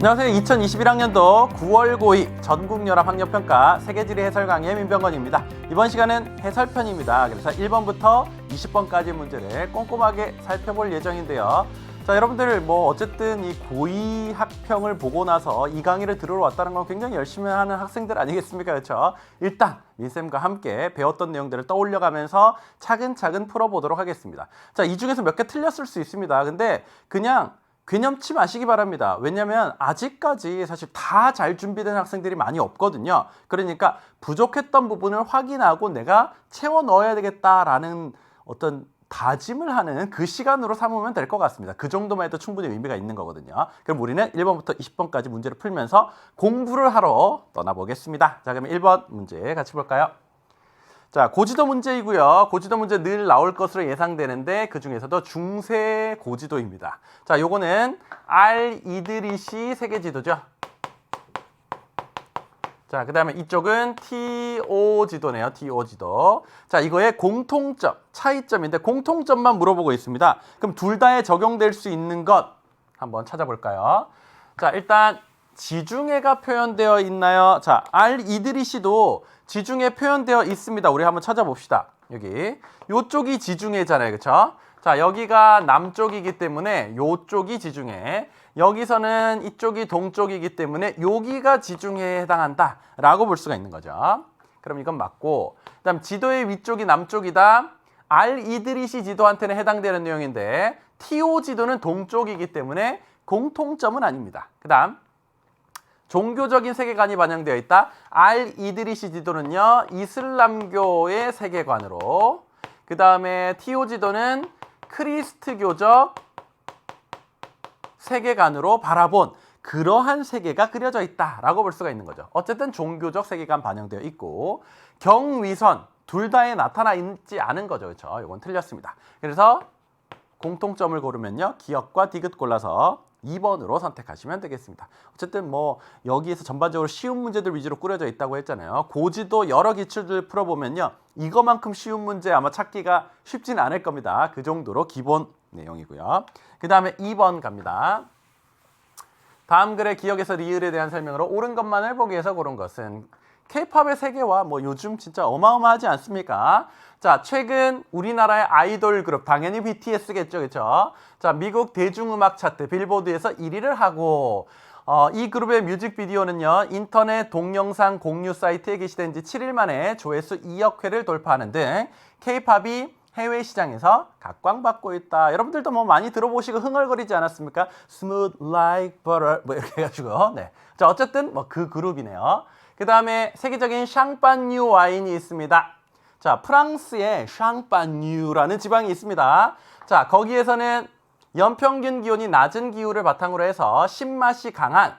안녕하세요. 2021학년도 9월 고2 전국연합학력평가 세계지리 해설 강의의 민병건입니다. 이번 시간은 해설편입니다. 그래서 1번부터 20번까지 문제를 꼼꼼하게 살펴볼 예정인데요. 자, 여러분들 어쨌든 이 고2 학평을 보고 나서 이 강의를 들으러 왔다는 건 굉장히 열심히 하는 학생들 아니겠습니까? 그렇죠? 일단 민쌤과 함께 배웠던 내용들을 떠올려가면서 차근차근 풀어보도록 하겠습니다. 자, 이 중에서 몇 개 틀렸을 수 있습니다. 근데 그냥 괴념치 마시기 바랍니다. 왜냐면 아직까지 사실 다 잘 준비된 학생들이 많이 없거든요. 그러니까 부족했던 부분을 확인하고 내가 채워 넣어야 되겠다라는 어떤 다짐을 하는 그 시간으로 삼으면 될 것 같습니다. 그 정도만 해도 충분히 의미가 있는 거거든요. 그럼 우리는 1번부터 20번까지 문제를 풀면서 공부를 하러 떠나보겠습니다. 자, 그럼 1번 문제 같이 볼까요? 자, 고지도 문제이고요. 고지도 문제 늘 나올 것으로 예상되는데 그 중에서도 중세 고지도입니다. 자, 요거는 알-이드리시 세계지도죠. 자, 그 다음에 이쪽은 TO 지도네요. TO 지도. 자, 이거의 공통점, 차이점인데 공통점만 물어보고 있습니다. 그럼 둘 다에 적용될 수 있는 것 한번 찾아볼까요? 자, 일단 지중해가 표현되어 있나요? 자, 알-이드리시도 지중해 표현되어 있습니다. 우리 한번 찾아봅시다. 여기 요쪽이 지중해잖아요. 그렇죠? 자, 여기가 남쪽이기 때문에 요쪽이 지중해, 여기서는 이쪽이 동쪽이기 때문에 여기가 지중해에 해당한다 라고 볼 수가 있는 거죠. 그럼 이건 맞고, 그 다음 지도의 위쪽이 남쪽이다. 알-이드리시 지도한테는 해당되는 내용인데 TO 지도는 동쪽이기 때문에 공통점은 아닙니다. 그 다음 종교적인 세계관이 반영되어 있다. 알-이드리시 지도는요, 이슬람교의 세계관으로, 그 다음에 TO 지도는 크리스트교적 세계관으로 바라본 그러한 세계가 그려져 있다라고 볼 수가 있는 거죠. 어쨌든 종교적 세계관 반영되어 있고, 경위선 둘 다에 나타나 있지 않은 거죠. 그렇죠? 이건 틀렸습니다. 그래서 공통점을 고르면요, 기역과 디귿 골라서 2번으로 선택하시면 되겠습니다. 어쨌든 여기에서 전반적으로 쉬운 문제들 위주로 꾸려져 있다고 했잖아요. 고지도 여러 기출들 풀어보면요, 이거만큼 쉬운 문제 아마 찾기가 쉽진 않을 겁니다. 그 정도로 기본 내용이고요. 그 다음에 2번 갑니다. 다음 글의 기역에서 리을에 대한 설명으로 옳은 것만을 보기 위해서 고른 것은 K-팝의 세계와 요즘 진짜 어마어마하지 않습니까? 자, 최근 우리나라의 아이돌 그룹 당연히 BTS겠죠, 그렇죠? 자, 미국 대중음악 차트 빌보드에서 1위를 하고, 이 그룹의 뮤직비디오는요, 인터넷 동영상 공유 사이트에 게시된 지 7일 만에 조회수 2억 회를 돌파하는 등 K-팝이 해외 시장에서 각광받고 있다. 여러분들도 많이 들어보시고 흥얼거리지 않았습니까? Smooth like butter 이렇게 해가지고. 네. 자, 어쨌든 그 그룹이네요. 그 다음에 세계적인 샹파뉴 와인이 있습니다. 자, 프랑스에 샹파뉴라는 지방이 있습니다. 자, 거기에서는 연평균 기온이 낮은 기후를 바탕으로 해서 신맛이 강한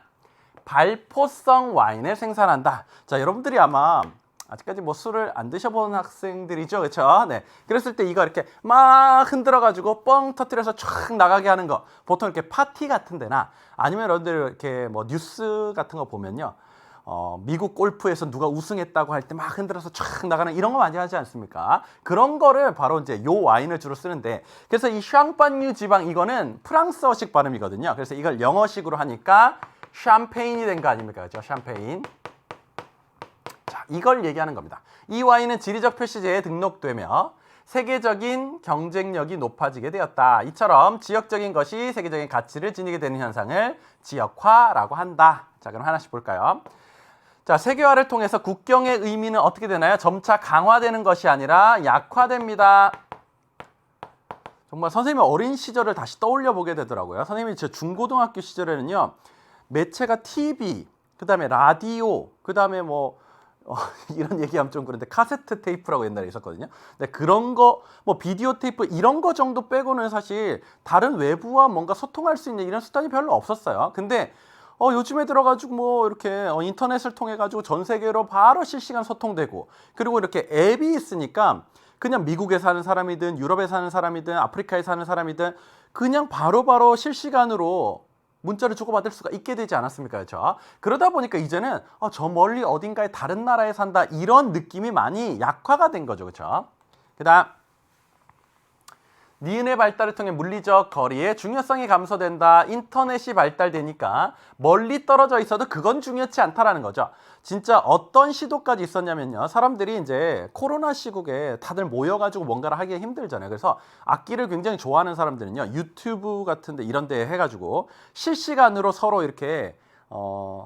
발포성 와인을 생산한다. 자, 여러분들이 아마 아직까지 술을 안 드셔본 학생들이죠, 그렇죠? 네. 그랬을 때 이거 이렇게 막 흔들어가지고 뻥 터뜨려서 촥 나가게 하는 거, 보통 이렇게 파티 같은 데나 아니면 여러분들 이렇게 뉴스 같은 거 보면요, 미국 골프에서 누가 우승했다고 할 때 막 흔들어서 촥 나가는 이런 거 많이 하지 않습니까? 그런 거를 바로 이제 요 와인을 주로 쓰는데, 그래서 이 샹파뉴 지방 이거는 프랑스어식 발음이거든요. 그래서 이걸 영어식으로 하니까 샴페인이 된 거 아닙니까? 그렇죠? 샴페인. 자, 이걸 얘기하는 겁니다. 이 와인은 지리적 표시지에 등록되며 세계적인 경쟁력이 높아지게 되었다. 이처럼 지역적인 것이 세계적인 가치를 지니게 되는 현상을 지역화라고 한다. 자, 그럼 하나씩 볼까요? 자, 세계화를 통해서 국경의 의미는 어떻게 되나요? 점차 강화되는 것이 아니라 약화됩니다. 정말 선생님의 어린 시절을 다시 떠올려 보게 되더라고요. 선생님이 제 중고등학교 시절에는요, 매체가 TV, 그 다음에 라디오, 그 다음에 이런 얘기하면 좀 그런데 카세트 테이프라고 옛날에 있었거든요. 근데 그런 거, 비디오 테이프 이런 거 정도 빼고는 사실 다른 외부와 뭔가 소통할 수 있는 이런 수단이 별로 없었어요. 근데 요즘에 들어가지고 이렇게 인터넷을 통해 가지고 전 세계로 바로 실시간 소통되고, 그리고 이렇게 앱이 있으니까 그냥 미국에 사는 사람이든 유럽에 사는 사람이든 아프리카에 사는 사람이든 그냥 바로바로 실시간으로 문자를 주고받을 수가 있게 되지 않았습니까? 그렇죠? 그러다 보니까 이제는 저 멀리 어딘가에 다른 나라에 산다 이런 느낌이 많이 약화가 된 거죠. 그렇죠? 그다음 니은의 발달을 통해 물리적 거리의 중요성이 감소된다. 인터넷이 발달되니까 멀리 떨어져 있어도 그건 중요치 않다라는 거죠. 진짜 어떤 시도까지 있었냐면요. 사람들이 이제 코로나 시국에 다들 모여가지고 뭔가를 하기 힘들잖아요. 그래서 악기를 굉장히 좋아하는 사람들은요. 유튜브 같은데 이런 데 해가지고 실시간으로 서로 이렇게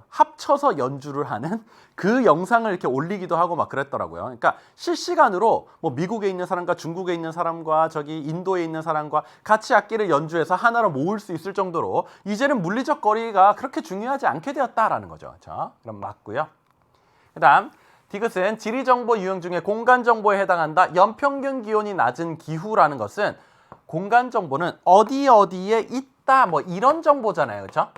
합쳐서 연주를 하는 그 영상을 이렇게 올리기도 하고 막 그랬더라고요. 그러니까 실시간으로 뭐 미국에 있는 사람과 중국에 있는 사람과 저기 인도에 있는 사람과 같이 악기를 연주해서 하나로 모을 수 있을 정도로 이제는 물리적 거리가 그렇게 중요하지 않게 되었다라는 거죠. 자, 그럼 맞고요. 그다음 디귿은 지리정보 유형 중에 공간정보에 해당한다. 연평균 기온이 낮은 기후라는 것은 공간정보는 어디 어디에 있다 뭐 이런 정보잖아요. 그렇죠?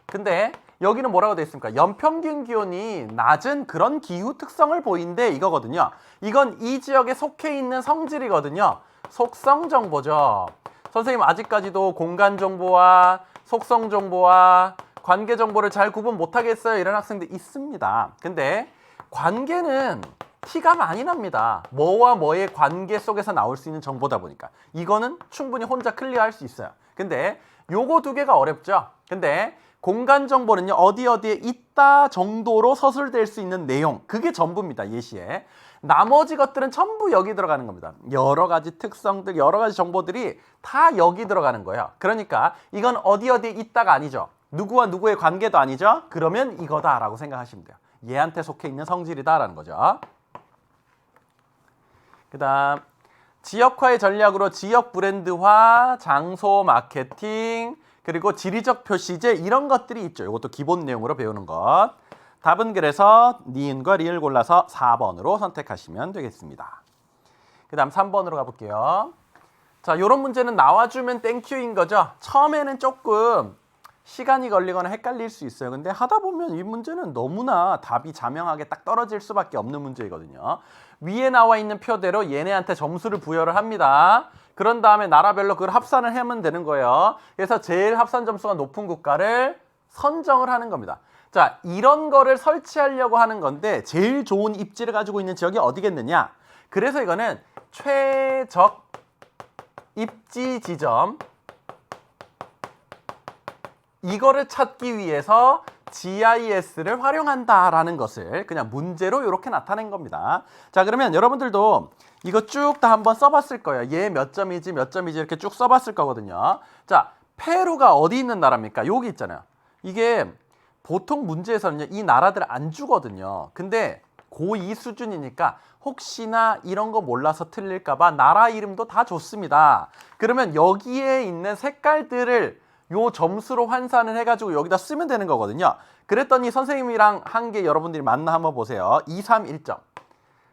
근데 여기는 뭐라고 되어 있습니까? 연평균 기온이 낮은 그런 기후 특성을 보인대 이거거든요. 이건 이 지역에 속해 있는 성질이거든요. 속성 정보죠. 선생님 아직까지도 공간 정보와 속성 정보와 관계 정보를 잘 구분 못하겠어요. 이런 학생들 있습니다. 근데 관계는 티가 많이 납니다. 뭐와 뭐의 관계 속에서 나올 수 있는 정보다 보니까. 이거는 충분히 혼자 클리어할 수 있어요. 근데 요거 두 개가 어렵죠. 근데 공간 정보는요. 어디 어디에 있다 정도로 서술될 수 있는 내용. 그게 전부입니다. 예시에. 나머지 것들은 전부 여기 들어가는 겁니다. 여러 가지 특성들, 여러 가지 정보들이 다 여기 들어가는 거예요. 그러니까 이건 어디 어디에 있다가 아니죠. 누구와 누구의 관계도 아니죠. 그러면 이거다라고 생각하시면 돼요. 얘한테 속해 있는 성질이다라는 거죠. 그 다음 지역화의 전략으로 지역 브랜드화, 장소 마케팅, 그리고 지리적 표시제 이런 것들이 있죠. 이것도 기본 내용으로 배우는 것. 답은 그래서 니은과 리을 골라서 4번으로 선택하시면 되겠습니다. 그 다음 3번으로 가볼게요. 자, 이런 문제는 나와주면 땡큐인 거죠. 처음에는 조금 시간이 걸리거나 헷갈릴 수 있어요. 근데 하다 보면 이 문제는 너무나 답이 자명하게 딱 떨어질 수밖에 없는 문제이거든요. 위에 나와 있는 표대로 얘네한테 점수를 부여를 합니다. 그런 다음에 나라별로 그걸 합산을 하면 되는 거예요. 그래서 제일 합산 점수가 높은 국가를 선정을 하는 겁니다. 자, 이런 거를 설치하려고 하는 건데 제일 좋은 입지를 가지고 있는 지역이 어디겠느냐? 그래서 이거는 최적 입지 지점 이거를 찾기 위해서 GIS를 활용한다라는 것을 그냥 문제로 이렇게 나타낸 겁니다. 자, 그러면 여러분들도 이거 쭉 다 한번 써봤을 거예요. 얘 몇 점이지 몇 점이지 이렇게 쭉 써봤을 거거든요. 자, 페루가 어디 있는 나라입니까? 여기 있잖아요. 이게 보통 문제에서는요. 이 나라들 안 주거든요. 근데 고2 수준이니까 혹시나 이런 거 몰라서 틀릴까 봐 나라 이름도 다 줬습니다. 그러면 여기에 있는 색깔들을 요 점수로 환산을 해가지고 여기다 쓰면 되는 거거든요. 그랬더니 선생님이랑 한 게 여러분들이 맞나 한번 보세요. 231점,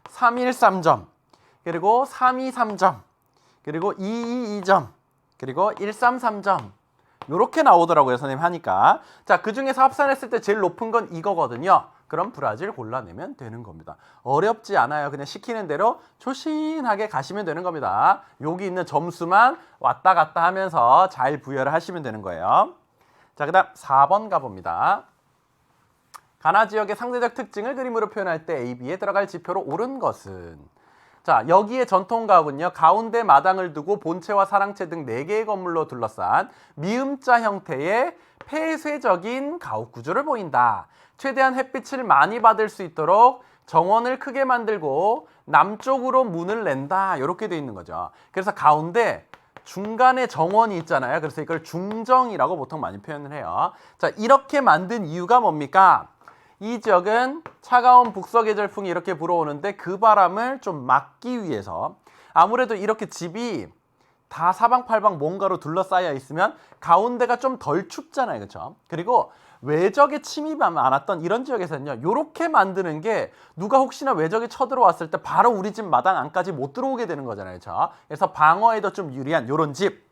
313점, 그리고 323점, 그리고 222점, 그리고 133점. 요렇게 나오더라고요. 선생님 하니까. 자, 그 중에서 합산했을 때 제일 높은 건 이거거든요. 그럼 브라질 골라내면 되는 겁니다. 어렵지 않아요. 그냥 시키는 대로 조신하게 가시면 되는 겁니다. 여기 있는 점수만 왔다 갔다 하면서 잘 부여를 하시면 되는 거예요. 자, 그 다음 4번 가봅니다. 가나 지역의 상대적 특징을 그림으로 표현할 때 A, B에 들어갈 지표로 옳은 것은? 자, 여기에 전통가옥은요. 가운데 마당을 두고 본체와 사랑채 등 4개의 건물로 둘러싼 미음자 형태의 폐쇄적인 가옥 구조를 보인다. 최대한 햇빛을 많이 받을 수 있도록 정원을 크게 만들고 남쪽으로 문을 낸다. 이렇게 돼 있는 거죠. 그래서 가운데 중간에 정원이 있잖아요. 그래서 이걸 중정이라고 보통 많이 표현을 해요. 자, 이렇게 만든 이유가 뭡니까? 이 지역은 차가운 북서계절풍이 이렇게 불어오는데 그 바람을 좀 막기 위해서 아무래도 이렇게 집이 다 사방팔방 뭔가로 둘러싸여 있으면 가운데가 좀 덜 춥잖아요. 그렇죠? 그리고 외적의 침입이 많았던 이런 지역에서는요. 이렇게 만드는 게 누가 혹시나 외적이 쳐들어왔을 때 바로 우리 집 마당 안까지 못 들어오게 되는 거잖아요. 그렇죠? 그래서 방어에도 좀 유리한 이런 집.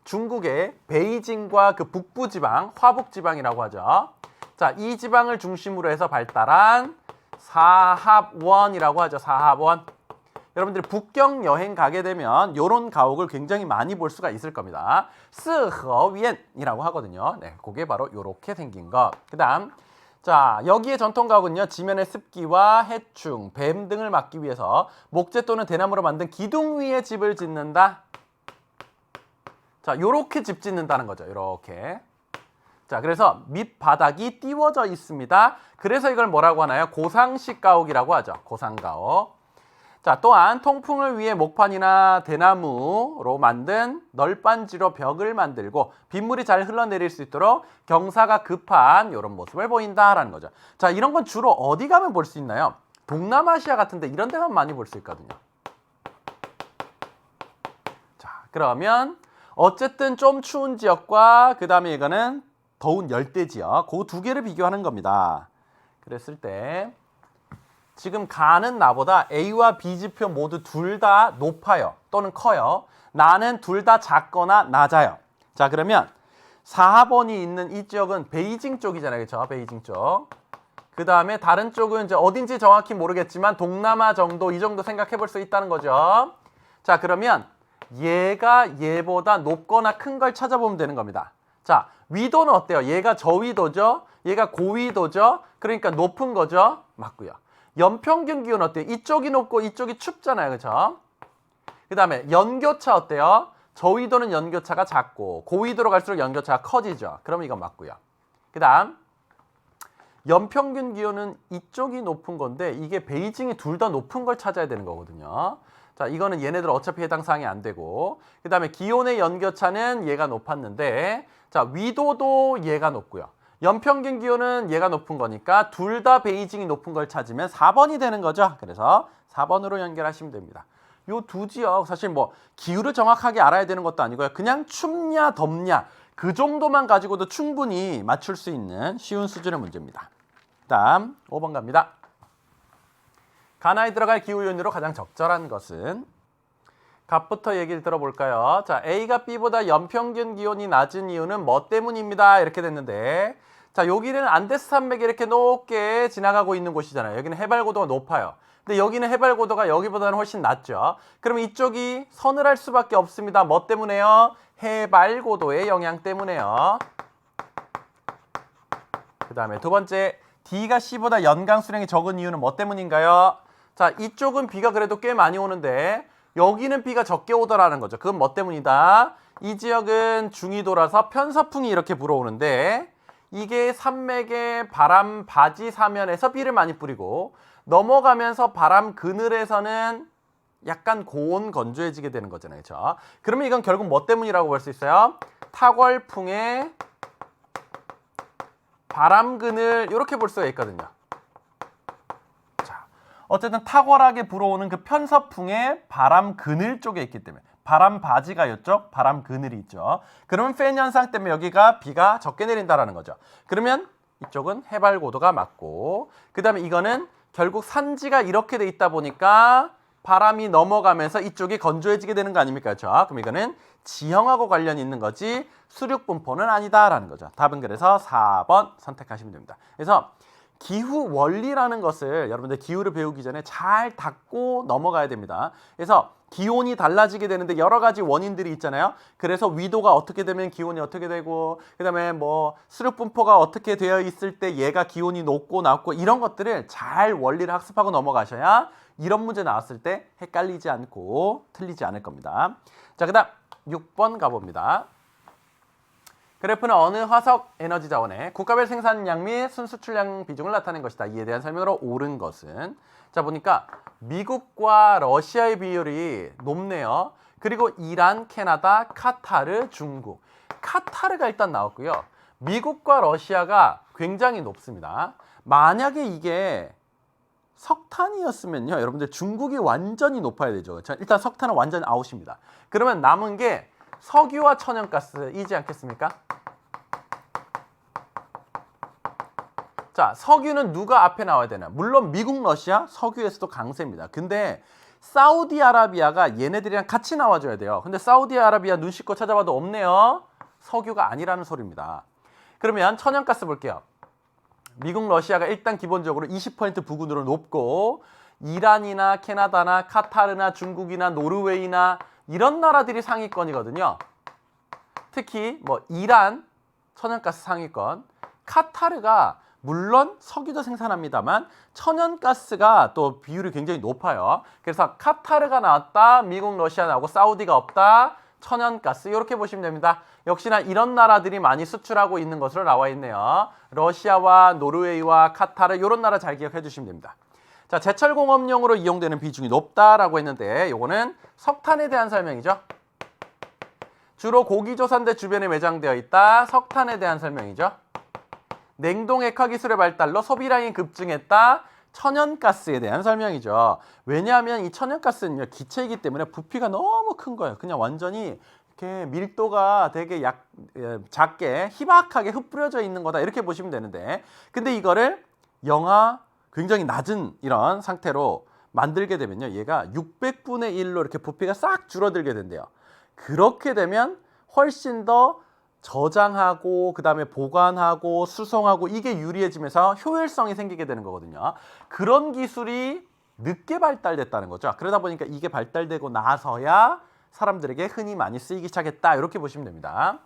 중국의 베이징과 그 북부지방, 화북지방이라고 하죠. 자, 이 지방을 중심으로 해서 발달한 사합원이라고 하죠. 사합원. 여러분들이 북경 여행 가게 되면 이런 가옥을 굉장히 많이 볼 수가 있을 겁니다. 스허위엔이라고 하거든요. 네, 그게 바로 이렇게 생긴 것. 그 다음 자, 여기에 전통가옥은요, 지면의 습기와 해충, 뱀 등을 막기 위해서 목재 또는 대나무로 만든 기둥 위에 집을 짓는다. 자, 요렇게 집 짓는다는 거죠. 요렇게. 자, 그래서 밑바닥이 띄워져 있습니다. 그래서 이걸 뭐라고 하나요? 고상식 가옥이라고 하죠. 고상가옥. 자, 또한 통풍을 위해 목판이나 대나무로 만든 널빤지로 벽을 만들고 빗물이 잘 흘러내릴 수 있도록 경사가 급한 이런 모습을 보인다라는 거죠. 자, 이런 건 주로 어디 가면 볼 수 있나요? 동남아시아 같은데 이런 데만 많이 볼 수 있거든요. 자, 그러면 어쨌든 좀 추운 지역과 그 다음에 이거는 더운 열대 지역, 그 두 개를 비교하는 겁니다. 그랬을 때 지금 가는 나보다 A와 B 지표 모두 둘 다 높아요. 또는 커요. 나는 둘 다 작거나 낮아요. 자, 그러면 4번이 있는 이 지역은 베이징 쪽이잖아요. 그렇죠? 베이징 쪽. 그 다음에 다른 쪽은 이제 어딘지 정확히 모르겠지만 동남아 정도, 이 정도 생각해 볼 수 있다는 거죠. 자, 그러면 얘가 얘보다 높거나 큰 걸 찾아보면 되는 겁니다. 자, 위도는 어때요? 얘가 저위도죠? 얘가 고위도죠? 그러니까 높은 거죠? 맞고요. 연평균 기온 어때요? 이쪽이 높고 이쪽이 춥잖아요. 그렇죠? 그 다음에 연교차 어때요? 저위도는 연교차가 작고 고위도로 갈수록 연교차가 커지죠. 그럼 이건 맞고요. 그 다음 연평균 기온은 이쪽이 높은 건데 이게 베이징이 둘 다 높은 걸 찾아야 되는 거거든요. 자, 이거는 얘네들 어차피 해당 사항이 안 되고 그 다음에 기온의 연교차는 얘가 높았는데 자, 위도도 얘가 높고요. 연평균 기온은 얘가 높은 거니까 둘 다 베이징이 높은 걸 찾으면 4번이 되는 거죠. 그래서 4번으로 연결하시면 됩니다. 요 두 지역 사실 뭐 기후를 정확하게 알아야 되는 것도 아니고요. 그냥 춥냐 덥냐 그 정도만 가지고도 충분히 맞출 수 있는 쉬운 수준의 문제입니다. 다음 5번 갑니다. 가나에 들어갈 기후 요인으로 가장 적절한 것은? 값부터 얘기를 들어볼까요? 자, A가 B보다 연평균 기온이 낮은 이유는 뭐 때문입니다. 이렇게 됐는데 자, 여기는 안데스 산맥이 이렇게 높게 지나가고 있는 곳이잖아요. 여기는 해발고도가 높아요. 근데 여기는 해발고도가 여기보다는 훨씬 낮죠. 그러면 이쪽이 서늘할 수밖에 없습니다. 뭐 때문에요? 해발고도의 영향 때문에요. 그 다음에 두 번째, D가 C보다 연강 수량이 적은 이유는 뭐 때문인가요? 자, 이쪽은 비가 그래도 꽤 많이 오는데 여기는 비가 적게 오더라는 거죠. 그건 뭐 때문이다? 이 지역은 중위도라서 편서풍이 이렇게 불어오는데 이게 산맥의 바람 바지 사면에서 비를 많이 뿌리고 넘어가면서 바람 그늘에서는 약간 고온 건조해지게 되는 거잖아요. 그렇죠? 그러면 이건 결국 뭐 때문이라고 볼 수 있어요? 타궐풍의 바람 그늘 이렇게 볼 수가 있거든요. 자, 어쨌든 탁월하게 불어오는 그 편서풍의 바람 그늘 쪽에 있기 때문에 바람 바지가 이쪽, 바람 그늘이 있죠. 그러면 팬 현상 때문에 여기가 비가 적게 내린다라는 거죠. 그러면 이쪽은 해발 고도가 맞고 그 다음에 이거는 결국 산지가 이렇게 돼 있다 보니까 바람이 넘어가면서 이쪽이 건조해지게 되는 거 아닙니까? 그렇죠? 그럼 이거는 지형하고 관련이 있는 거지 수륙 분포는 아니다라는 거죠. 답은 그래서 4번 선택하시면 됩니다. 그래서 기후 원리라는 것을 여러분들 기후를 배우기 전에 잘 닫고 넘어가야 됩니다. 그래서 기온이 달라지게 되는데 여러 가지 원인들이 있잖아요. 그래서 위도가 어떻게 되면 기온이 어떻게 되고 그다음에 뭐 수륙 분포가 어떻게 되어 있을 때 얘가 기온이 높고 낮고 이런 것들을 잘 원리를 학습하고 넘어가셔야 이런 문제 나왔을 때 헷갈리지 않고 틀리지 않을 겁니다. 자, 그다음 6번 가봅니다. 그래프는 어느 화석 에너지 자원의 국가별 생산량 및 순수출량 비중을 나타낸 것이다. 이에 대한 설명으로 옳은 것은 자 보니까 미국과 러시아의 비율이 높네요. 그리고 이란, 캐나다, 카타르, 중국. 카타르가 일단 나왔고요. 미국과 러시아가 굉장히 높습니다. 만약에 이게 석탄이었으면요. 여러분들 중국이 완전히 높아야 되죠. 일단 석탄은 완전히 아웃입니다. 그러면 남은 게 석유와 천연가스이지 않겠습니까? 자, 석유는 누가 앞에 나와야 되나? 물론 미국, 러시아, 석유에서도 강세입니다. 근데 사우디아라비아가 얘네들이랑 같이 나와줘야 돼요. 근데 사우디아라비아 눈 씻고 찾아봐도 없네요. 석유가 아니라는 소리입니다. 그러면 천연가스 볼게요. 미국, 러시아가 일단 기본적으로 20% 부근으로 높고 이란이나 캐나다나 카타르나 중국이나 노르웨이나 이런 나라들이 상위권이거든요. 특히 뭐 이란 천연가스 상위권, 카타르가 물론 석유도 생산합니다만 천연가스가 또 비율이 굉장히 높아요. 그래서 카타르가 나왔다, 미국, 러시아 나오고 사우디가 없다, 천연가스 이렇게 보시면 됩니다. 역시나 이런 나라들이 많이 수출하고 있는 것으로 나와 있네요. 러시아와 노르웨이와 카타르 이런 나라 잘 기억해 주시면 됩니다. 자, 제철공업용으로 이용되는 비중이 높다라고 했는데 요거는 석탄에 대한 설명이죠. 주로 고기조선대 주변에 매장되어 있다. 석탄에 대한 설명이죠. 냉동 액화 기술의 발달로 소비량이 급증했다. 천연가스에 대한 설명이죠. 왜냐하면 이 천연가스는요, 기체이기 때문에 부피가 너무 큰 거예요. 그냥 완전히 이렇게 밀도가 되게 작게 희박하게 흩뿌려져 있는 거다 이렇게 보시면 되는데, 근데 이거를 영하 굉장히 낮은 이런 상태로 만들게 되면요, 얘가 600분의 1로 이렇게 부피가 싹 줄어들게 된대요. 그렇게 되면 훨씬 더 저장하고 그 다음에 보관하고 수송하고 이게 유리해지면서 효율성이 생기게 되는 거거든요. 그런 기술이 늦게 발달됐다는 거죠. 그러다 보니까 이게 발달되고 나서야 사람들에게 흔히 많이 쓰이기 시작했다 이렇게 보시면 됩니다.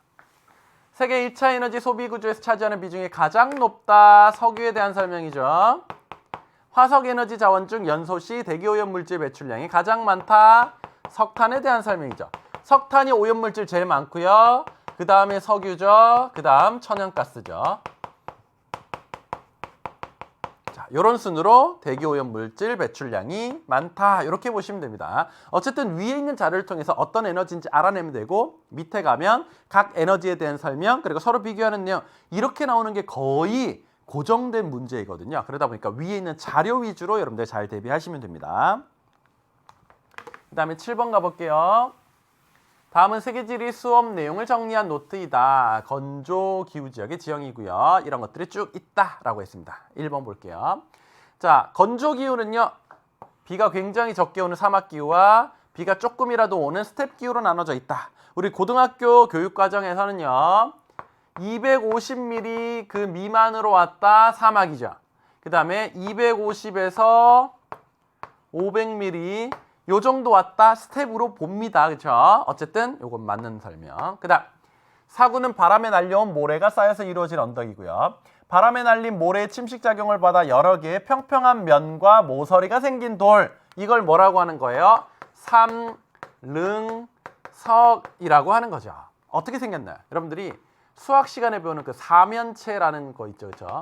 세계 1차 에너지 소비 구조에서 차지하는 비중이 가장 높다. 석유에 대한 설명이죠. 화석에너지 자원 중 연소 시 대기오염 물질 배출량이 가장 많다. 석탄에 대한 설명이죠. 석탄이 오염물질 제일 많고요. 그 다음에 석유죠. 그 다음 천연가스죠. 자, 이런 순으로 대기오염 물질 배출량이 많다. 이렇게 보시면 됩니다. 어쨌든 위에 있는 자료를 통해서 어떤 에너지인지 알아내면 되고, 밑에 가면 각 에너지에 대한 설명, 그리고 서로 비교하는 내용 이렇게 나오는 게 거의 고정된 문제이거든요. 그러다 보니까 위에 있는 자료 위주로 여러분들 잘 대비하시면 됩니다. 그 다음에 7번 가볼게요. 다음은 세계지리 수업 내용을 정리한 노트이다. 건조 기후 지역의 지형이고요. 이런 것들이 쭉 있다라고 했습니다. 1번 볼게요. 자, 건조 기후는요, 비가 굉장히 적게 오는 사막 기후와 비가 조금이라도 오는 스텝 기후로 나눠져 있다. 우리 고등학교 교육 과정에서는요, 250mm 그 미만으로 왔다 사막이죠. 그 다음에 250에서 500mm 요 정도 왔다 스텝으로 봅니다. 그렇죠? 어쨌든 요건 맞는 설명. 그 다음 사구는 바람에 날려온 모래가 쌓여서 이루어진 언덕이고요. 바람에 날린 모래의 침식작용을 받아 여러 개의 평평한 면과 모서리가 생긴 돌, 이걸 뭐라고 하는 거예요? 삼릉석이라고 하는 거죠. 어떻게 생겼나요? 여러분들이 수학 시간에 배우는 그 사면체라는 거 있죠. 그렇죠?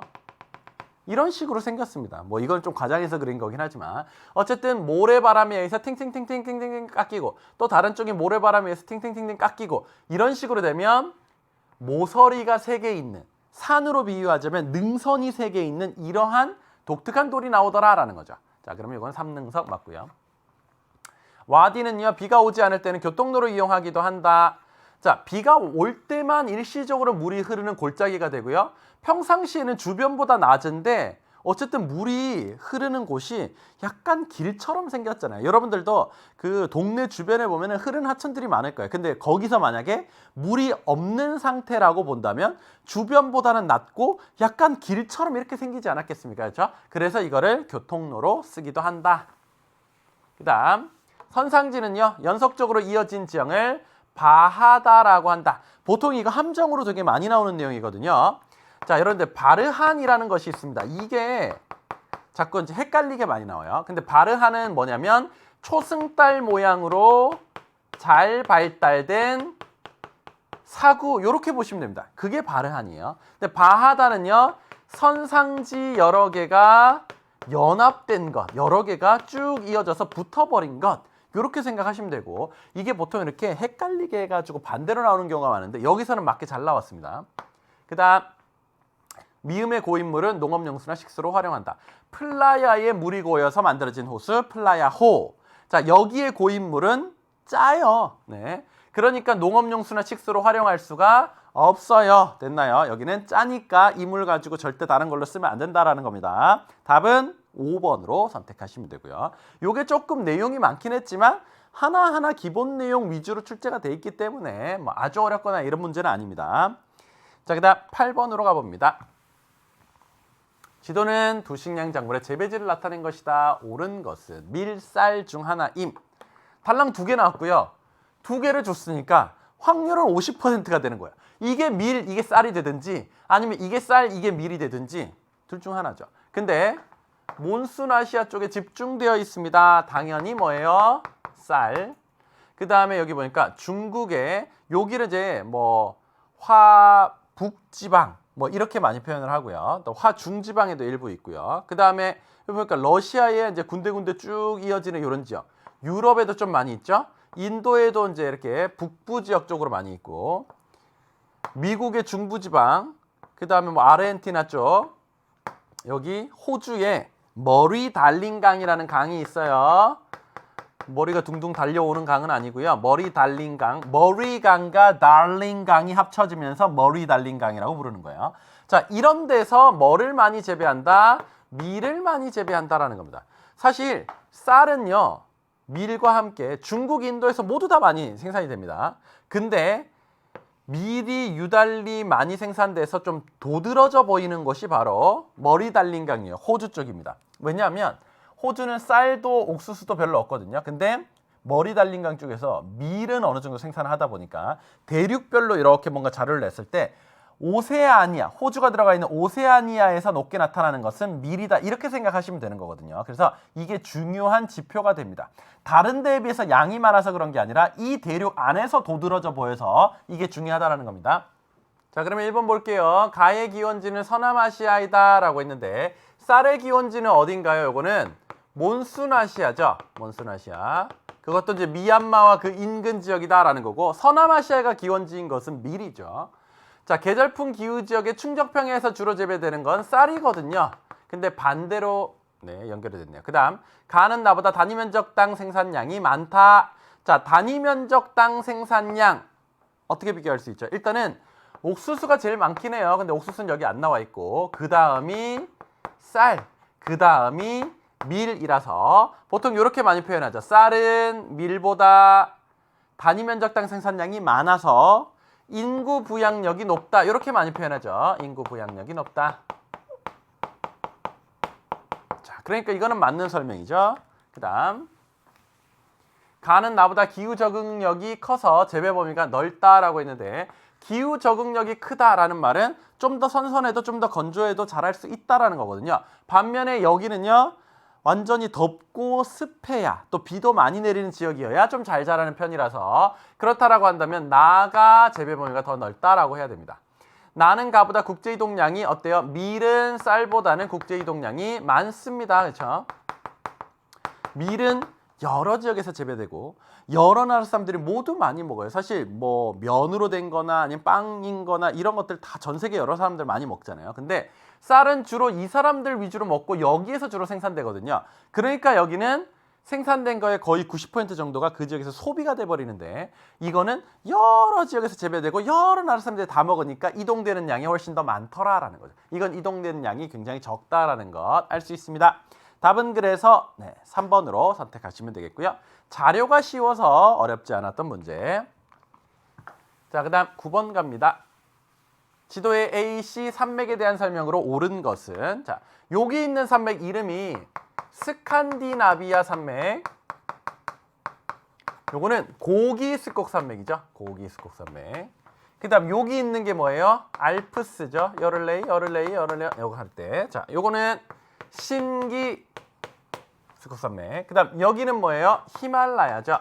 이런 식으로 생겼습니다. 뭐 이건 좀 과장해서 그린 거긴 하지만 어쨌든 모래바람에 의해서 팅팅팅팅팅팅 깎이고 또 다른 쪽이 모래바람에 의해서 팅팅팅팅 깎이고 이런 식으로 되면 모서리가 3개 있는, 산으로 비유하자면 능선이 3개 있는 이러한 독특한 돌이 나오더라라는 거죠. 자, 그러면 이건 삼능석 맞고요. 와디는요, 비가 오지 않을 때는 교통로를 이용하기도 한다. 자, 비가 올 때만 일시적으로 물이 흐르는 골짜기가 되고요. 평상시에는 주변보다 낮은데 어쨌든 물이 흐르는 곳이 약간 길처럼 생겼잖아요. 여러분들도 그 동네 주변에 보면 흐르는 하천들이 많을 거예요. 근데 거기서 만약에 물이 없는 상태라고 본다면 주변보다는 낮고 약간 길처럼 이렇게 생기지 않았겠습니까? 그렇죠? 그래서 이거를 교통로로 쓰기도 한다. 그 다음 선상지는요, 연속적으로 이어진 지형을 바하다라고 한다. 보통 이거 함정으로 되게 많이 나오는 내용이거든요. 자, 여러분들 바르한이라는 것이 있습니다. 이게 자꾸 이제 헷갈리게 많이 나와요. 근데 바르한은 뭐냐면 초승달 모양으로 잘 발달된 사구, 이렇게 보시면 됩니다. 그게 바르한이에요. 근데 바하다는요, 선상지 여러 개가 연합된 것, 여러 개가 쭉 이어져서 붙어버린 것, 이렇게 생각하시면 되고, 이게 보통 이렇게 헷갈리게 해가지고 반대로 나오는 경우가 많은데 여기서는 맞게 잘 나왔습니다. 그 다음 미음의 고인물은 농업용수나 식수로 활용한다. 플라야에 물이 고여서 만들어진 호수, 플라야호. 자, 여기에 고인물은 짜요. 네. 그러니까 농업용수나 식수로 활용할 수가 없어요. 됐나요? 여기는 짜니까 이 물 가지고 절대 다른 걸로 쓰면 안 된다라는 겁니다. 답은 5번으로 선택하시면 되고요. 요게 조금 내용이 많긴 했지만 하나하나 기본 내용 위주로 출제가 돼 있기 때문에 뭐 아주 어렵거나 이런 문제는 아닙니다. 자, 그 다음 8번으로 가봅니다. 지도는 도식량 작물의 재배지를 나타낸 것이다. 옳은 것은 밀, 쌀 중 하나임. 달랑 2개 나왔고요. 2개를 줬으니까 확률은 50%가 되는 거예요. 이게 밀, 이게 쌀이 되든지 아니면 이게 쌀, 이게 밀이 되든지 둘 중 하나죠. 근데 몬순아시아 쪽에 집중되어 있습니다. 당연히 뭐예요? 쌀. 그 다음에 여기 보니까 중국의 여기를 이제 뭐 화북지방 뭐 이렇게 많이 표현을 하고요. 또 화중지방에도 일부 있고요. 그 다음에 여기 보니까 러시아에 이제 군데군데 쭉 이어지는 이런 지역. 유럽에도 좀 많이 있죠. 인도에도 이제 이렇게 북부 지역 쪽으로 많이 있고, 미국의 중부지방, 그 다음에 뭐 아르헨티나 쪽, 여기 호주에 머리 달린 강이라는 강이 있어요. 머리가 둥둥 달려오는 강은 아니고요. 머리 달린 강, 머리강과 달린 강이 합쳐지면서 머리 달린 강이라고 부르는 거예요. 자, 이런 데서 뭐를 많이 재배한다? 밀을 많이 재배한다라는 겁니다. 사실 쌀은요, 밀과 함께 중국, 인도에서 모두 다 많이 생산이 됩니다. 근데 밀이 유달리 많이 생산돼서 좀 도드러져 보이는 곳이 바로 머리 달린 강이에요. 호주 쪽입니다. 왜냐하면 호주는 쌀도 옥수수도 별로 없거든요. 근데 머리 달린 강 쪽에서 밀은 어느 정도 생산을 하다 보니까 대륙별로 이렇게 뭔가 자료를 냈을 때 오세아니아, 호주가 들어가 있는 오세아니아에서 높게 나타나는 것은 밀이다, 이렇게 생각하시면 되는 거거든요. 그래서 이게 중요한 지표가 됩니다. 다른 데에 비해서 양이 많아서 그런 게 아니라 이 대륙 안에서 도드러져 보여서 이게 중요하다는 겁니다. 자, 그러면 1번 볼게요. 가의 기원지는 서남아시아이다 라고 했는데 쌀의 기원지는 어딘가요? 요거는 몬순아시아죠. 몬순아시아. 그것도 이제 미얀마와 그 인근 지역이다라는 거고, 서남아시아가 기원지인 것은 밀이죠. 자, 계절풍 기후 지역의 충적평야에서 주로 재배되는 건 쌀이거든요. 근데 반대로 연결이 됐네요. 그 다음, 가는 나보다 단위 면적당 생산량이 많다. 자, 단위 면적당 생산량 어떻게 비교할 수 있죠? 일단은 옥수수가 제일 많긴 해요. 근데 옥수수는 여기 안 나와 있고, 그 다음이 쌀, 그 다음이 밀이라서 보통 이렇게 많이 표현하죠. 쌀은 밀보다 단위 면적당 생산량이 많아서 인구 부양력이 높다, 이렇게 많이 표현하죠. 인구 부양력이 높다. 자, 그러니까 이거는 맞는 설명이죠. 그 다음, 가는 나보다 기후 적응력이 커서 재배 범위가 넓다라고 했는데, 기후 적응력이 크다라는 말은 좀 더 선선해도 좀 더 건조해도 자랄 수 있다라는 거거든요. 반면에 여기는요, 완전히 덥고 습해야, 또 비도 많이 내리는 지역이어야 좀 잘 자라는 편이라서, 그렇다라고 한다면 나가 재배 범위가 더 넓다라고 해야 됩니다. 나는 가보다 국제 이동량이 어때요? 밀은 쌀보다는 국제 이동량이 많습니다. 그렇죠? 밀은 여러 지역에서 재배되고 여러 나라 사람들이 모두 많이 먹어요. 사실 뭐 면으로 된 거나 아니면 빵인 거나 이런 것들 다 전 세계 여러 사람들 많이 먹잖아요. 근데 쌀은 주로 이 사람들 위주로 먹고 여기에서 주로 생산되거든요. 그러니까 여기는 생산된 거의 거의 90% 정도가 그 지역에서 소비가 돼버리는데, 이거는 여러 지역에서 재배되고 여러 나라 사람들이 다 먹으니까 이동되는 양이 훨씬 더 많더라라는 거죠. 이건 이동되는 양이 굉장히 적다라는 것 알 수 있습니다. 답은 그래서 3번으로 선택하시면 되겠고요. 자료가 쉬워서 어렵지 않았던 문제. 자, 그 다음 9번 갑니다. 지도의 AC 산맥에 대한 설명으로 옳은 것은, 자, 여기 있는 산맥 이름이 스칸디나비아 산맥. 요거는 고기스콕 산맥이죠. 고기스콕 산맥. 그 다음 여기 있는 게 뭐예요? 알프스죠. 여를레이 요거 할 때. 자, 요거는 신기 스콕 산맥. 그 다음 여기는 뭐예요? 히말라야죠.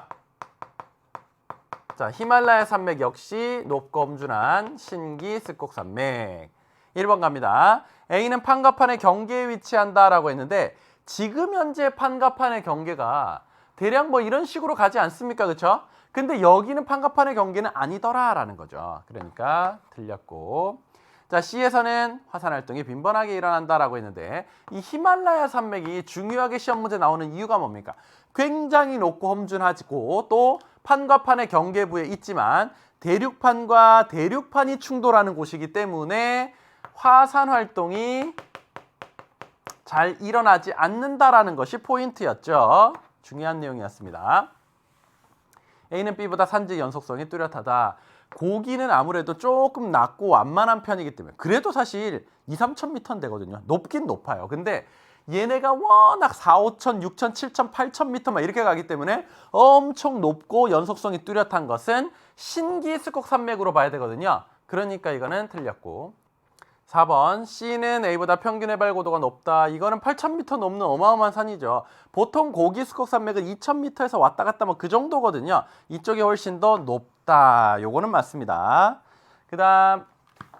자, 히말라야 산맥 역시 높고 험준한 신기 스콕 산맥. 1번 갑니다. A는 판가판의 경계에 위치한다라고 했는데, 지금 현재 판가판의 경계가 대략 뭐 이런 식으로 가지 않습니까? 그렇죠? 근데 여기는 판가판의 경계는 아니더라라는 거죠. 그러니까 틀렸고. 자, C에서는 화산 활동이 빈번하게 일어난다라고 했는데, 이 히말라야 산맥이 중요하게 시험 문제 나오는 이유가 뭡니까? 굉장히 높고 험준하고 또 판과 판의 경계부에 있지만 대륙판과 대륙판이 충돌하는 곳이기 때문에 화산 활동이 잘 일어나지 않는다라는 것이 포인트였죠. 중요한 내용이었습니다. A는 B보다 산지 연속성이 뚜렷하다. 고기는 아무래도 조금 낮고 완만한 편이기 때문에, 그래도 사실 2-3천 m 되거든요. 높긴 높아요. 근데 얘네가 워낙 4,5천, 6천, 7천, 8천 m 막 이렇게 가기 때문에 엄청 높고 연속성이 뚜렷한 것은 신기 스콕 산맥으로 봐야 되거든요. 그러니까 이거는 틀렸고. 4번 C는 A보다 평균 해발 고도가 높다. 이거는 8,000m 넘는 어마어마한 산이죠. 보통 고기스콕 산맥은 2,000m에서 왔다 갔다 뭐 그 정도거든요. 이쪽이 훨씬 더 높다. 요거는 맞습니다. 그 다음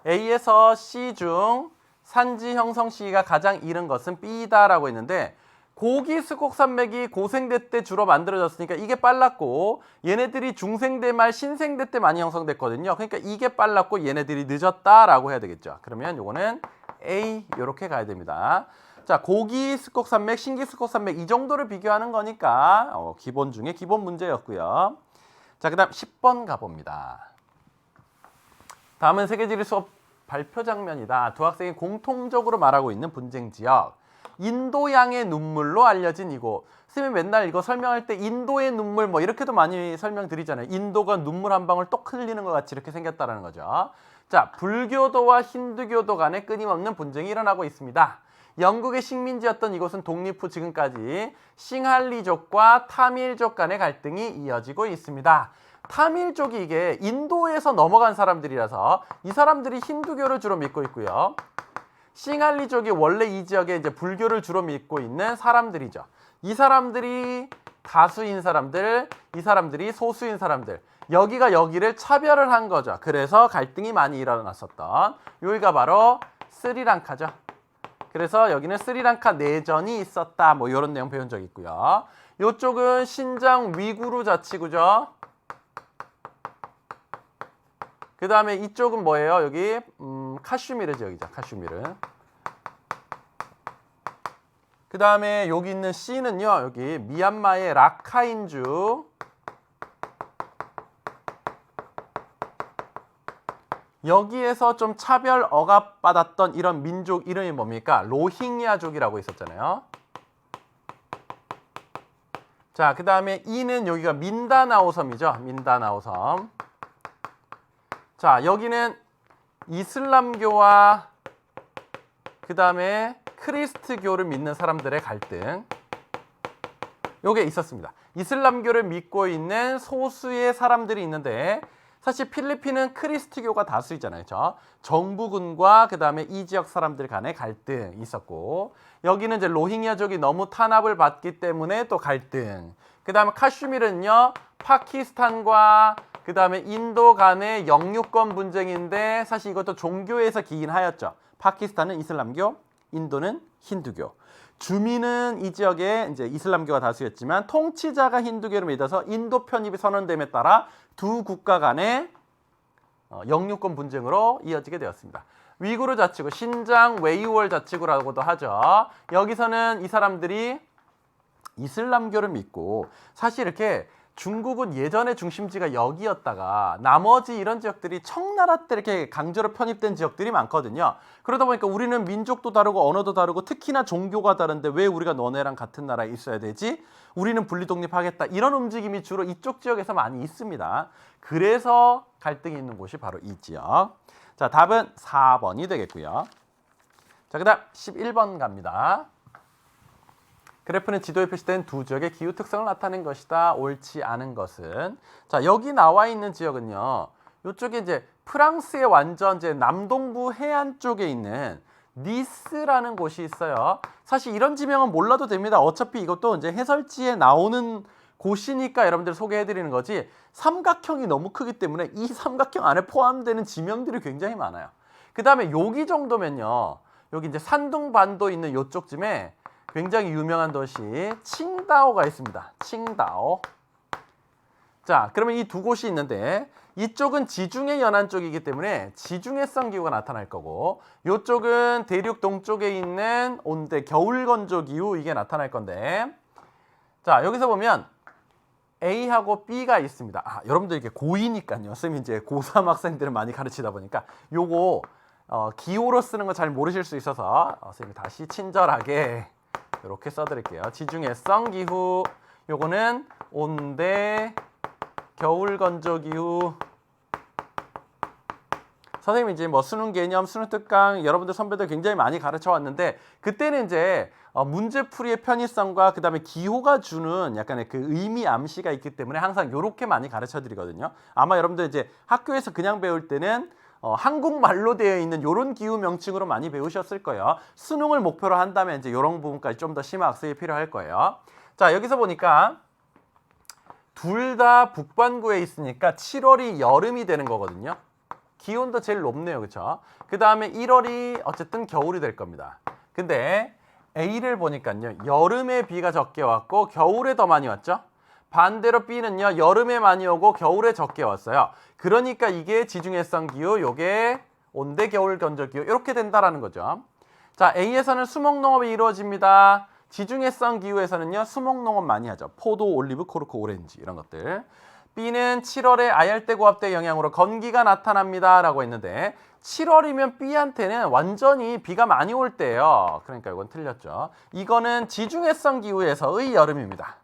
A에서 C 중 산지 형성 시기가 가장 이른 것은 B다라고 했는데 고기스콕 산맥이 고생대 때 주로 만들어졌으니까 이게 빨랐고 얘네들이 중생대 말 신생대 때 많이 형성됐거든요. 그러니까 이게 빨랐고 얘네들이 늦었다라고 해야 되겠죠. 그러면 요거는 A 이렇게 가야 됩니다. 자, 고기스콕 산맥, 신기스콕 산맥 이 정도를 비교하는 거니까 기본 중에 기본 문제였고요. 자, 그다음 10번 가봅니다. 다음은 세계지리 수업 발표 장면이다. 두 학생이 공통적으로 말하고 있는 분쟁 지역. 인도양의 눈물로 알려진 이곳. 선생님이 맨날 이거 설명할 때 인도의 눈물 뭐 이렇게도 많이 설명드리잖아요. 인도가 눈물 한 방울 똑 흘리는 것 같이 이렇게 생겼다는 거죠. 자, 불교도와 힌두교도 간에 끊임없는 분쟁이 일어나고 있습니다. 영국의 식민지였던 이곳은 독립 후 지금까지 싱할리족과 타밀족 간의 갈등이 이어지고 있습니다. 타밀족이 이게 인도에서 넘어간 사람들이라서 이 사람들이 힌두교를 주로 믿고 있고요. 싱할리족이 원래 이 지역에 이제 불교를 주로 믿고 있는 사람들이죠. 이 사람들이 다수인 사람들, 이 사람들이 소수인 사람들. 여기가 여기를 차별을 한 거죠. 그래서 갈등이 많이 일어났었던 여기가 바로 스리랑카죠. 그래서 여기는 스리랑카 내전이 있었다. 뭐 이런 내용 배운 적 있고요. 이쪽은 신장 위구르 자치구죠. 그 다음에 이쪽은 뭐예요? 여기 카슈미르 지역이죠. 카슈미르. 그 다음에 여기 있는 C는요. 여기 미얀마의 라카인주. 여기에서 좀 차별 억압받았던 이런 민족 이름이 뭡니까? 로힝야족이라고 있었잖아요. 자, 그 다음에 E는 여기가 민다나오 섬이죠. 민다나오 섬. 자, 여기는 이슬람교와 그 다음에 크리스트교를 믿는 사람들의 갈등. 요게 있었습니다. 이슬람교를 믿고 있는 소수의 사람들이 있는데 사실 필리핀은 크리스트교가 다수이잖아요. 그렇죠? 정부군과 그 다음에 이 지역 사람들 간의 갈등이 있었고 여기는 이제 로힝야족이 너무 탄압을 받기 때문에 또 갈등. 그 다음에 카슈미르는요. 파키스탄과 그 다음에 인도 간의 영유권 분쟁인데 사실 이것도 종교에서 기인하였죠. 파키스탄은 이슬람교, 인도는 힌두교. 주민은 이 지역에 이제 이슬람교가 다수였지만 통치자가 힌두교를 믿어서 인도 편입이 선언됨에 따라 두 국가 간의 영유권 분쟁으로 이어지게 되었습니다. 위구르 자치구, 신장 웨이월 자치구라고도 하죠. 여기서는 이 사람들이 이슬람교를 믿고 사실 이렇게 중국은 예전의 중심지가 여기였다가 나머지 이런 지역들이 청나라 때 이렇게 강제로 편입된 지역들이 많거든요. 그러다 보니까 우리는 민족도 다르고 언어도 다르고 특히나 종교가 다른데 왜 우리가 너네랑 같은 나라에 있어야 되지? 우리는 분리독립하겠다. 이런 움직임이 주로 이쪽 지역에서 많이 있습니다. 그래서 갈등이 있는 곳이 바로 이 지역. 자, 답은 4번이 되겠고요. 자, 그 다음 11번 갑니다. 그래프는 지도에 표시된 두 지역의 기후 특성을 나타낸 것이다. 옳지 않은 것은. 자, 여기 나와 있는 지역은요. 이쪽에 이제 프랑스의 완전 이제 남동부 해안 쪽에 있는 니스라는 곳이 있어요. 사실 이런 지명은 몰라도 됩니다. 어차피 이것도 이제 해설지에 나오는 곳이니까 여러분들 소개해 드리는 거지. 삼각형이 너무 크기 때문에 이 삼각형 안에 포함되는 지명들이 굉장히 많아요. 그다음에 여기 정도면요. 여기 이제 산둥반도 있는 이쪽쯤에 굉장히 유명한 도시 칭다오가 있습니다. 칭다오. 자, 그러면 이 두 곳이 있는데 이쪽은 지중해 연안 쪽이기 때문에 지중해성 기후가 나타날 거고 이쪽은 대륙 동쪽에 있는 온대 겨울 건조 기후 이게 나타날 건데 자, 여기서 보면 A하고 B가 있습니다. 아, 여러분들 이렇게 고2니까요. 쌤이 이제 고3 학생들을 많이 가르치다 보니까 요거 기호로 쓰는 거 잘 모르실 수 있어서 쌤이 다시 친절하게 이렇게 써드릴게요. 지중해성 기후, 요거는 온대, 겨울 건조 기후. 선생님이 이제 뭐 수능 개념, 수능 특강 여러분들 선배들 굉장히 많이 가르쳐 왔는데 그때는 이제 문제풀이의 편의성과 그 다음에 기호가 주는 약간의 그 의미 암시가 있기 때문에 항상 이렇게 많이 가르쳐 드리거든요. 아마 여러분들 이제 학교에서 그냥 배울 때는 한국말로 되어 있는 이런 기후 명칭으로 많이 배우셨을 거예요. 수능을 목표로 한다면 이제 이런 부분까지 좀 더 심화 학습이 필요할 거예요. 자, 여기서 보니까 둘 다 북반구에 있으니까 7월이 여름이 되는 거거든요. 기온도 제일 높네요. 그렇죠? 그 다음에 1월이 어쨌든 겨울이 될 겁니다. 근데 A를 보니까요. 여름에 비가 적게 왔고 겨울에 더 많이 왔죠? 반대로 B는요. 여름에 많이 오고 겨울에 적게 왔어요. 그러니까 이게 지중해성 기후, 요게 온대 겨울 건조 기후 이렇게 된다라는 거죠. 자, A에서는 수목농업이 이루어집니다. 지중해성 기후에서는요. 수목농업 많이 하죠. 포도, 올리브, 코르크, 오렌지 이런 것들. B는 7월에 아열대 고압대 영향으로 건기가 나타납니다 라고 했는데 7월이면 B한테는 완전히 비가 많이 올 때예요. 그러니까 이건 틀렸죠. 이거는 지중해성 기후에서의 여름입니다.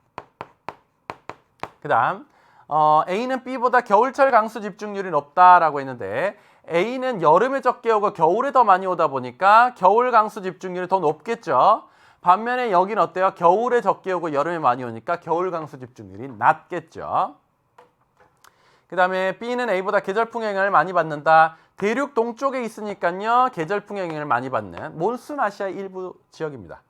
그 다음 A는 B보다 겨울철 강수 집중률이 높다라고 했는데 A는 여름에 적게 오고 겨울에 더 많이 오다 보니까 겨울 강수 집중률이 더 높겠죠. 반면에 여기는 어때요? 겨울에 적게 오고 여름에 많이 오니까 겨울 강수 집중률이 낮겠죠. 그 다음에 B는 A보다 계절풍 영향을 많이 받는다. 대륙 동쪽에 있으니까요. 계절풍 영향을 많이 받는 몬순 아시아의 일부 지역입니다.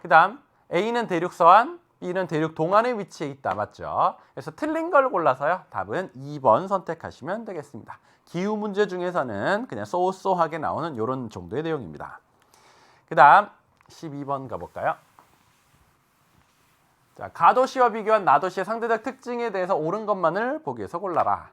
그 다음 A는 대륙 서안, B는 대륙 동안에 위치해 있다. 맞죠? 그래서 틀린 걸 골라서요. 답은 2번 선택하시면 되겠습니다. 기후 문제 중에서는 그냥 쏘쏘하게 나오는 이런 정도의 내용입니다. 그 다음 12번 가볼까요? 자, 가도시와 비교한 나도시의 상대적 특징에 대해서 옳은 것만을 보기에서 골라라.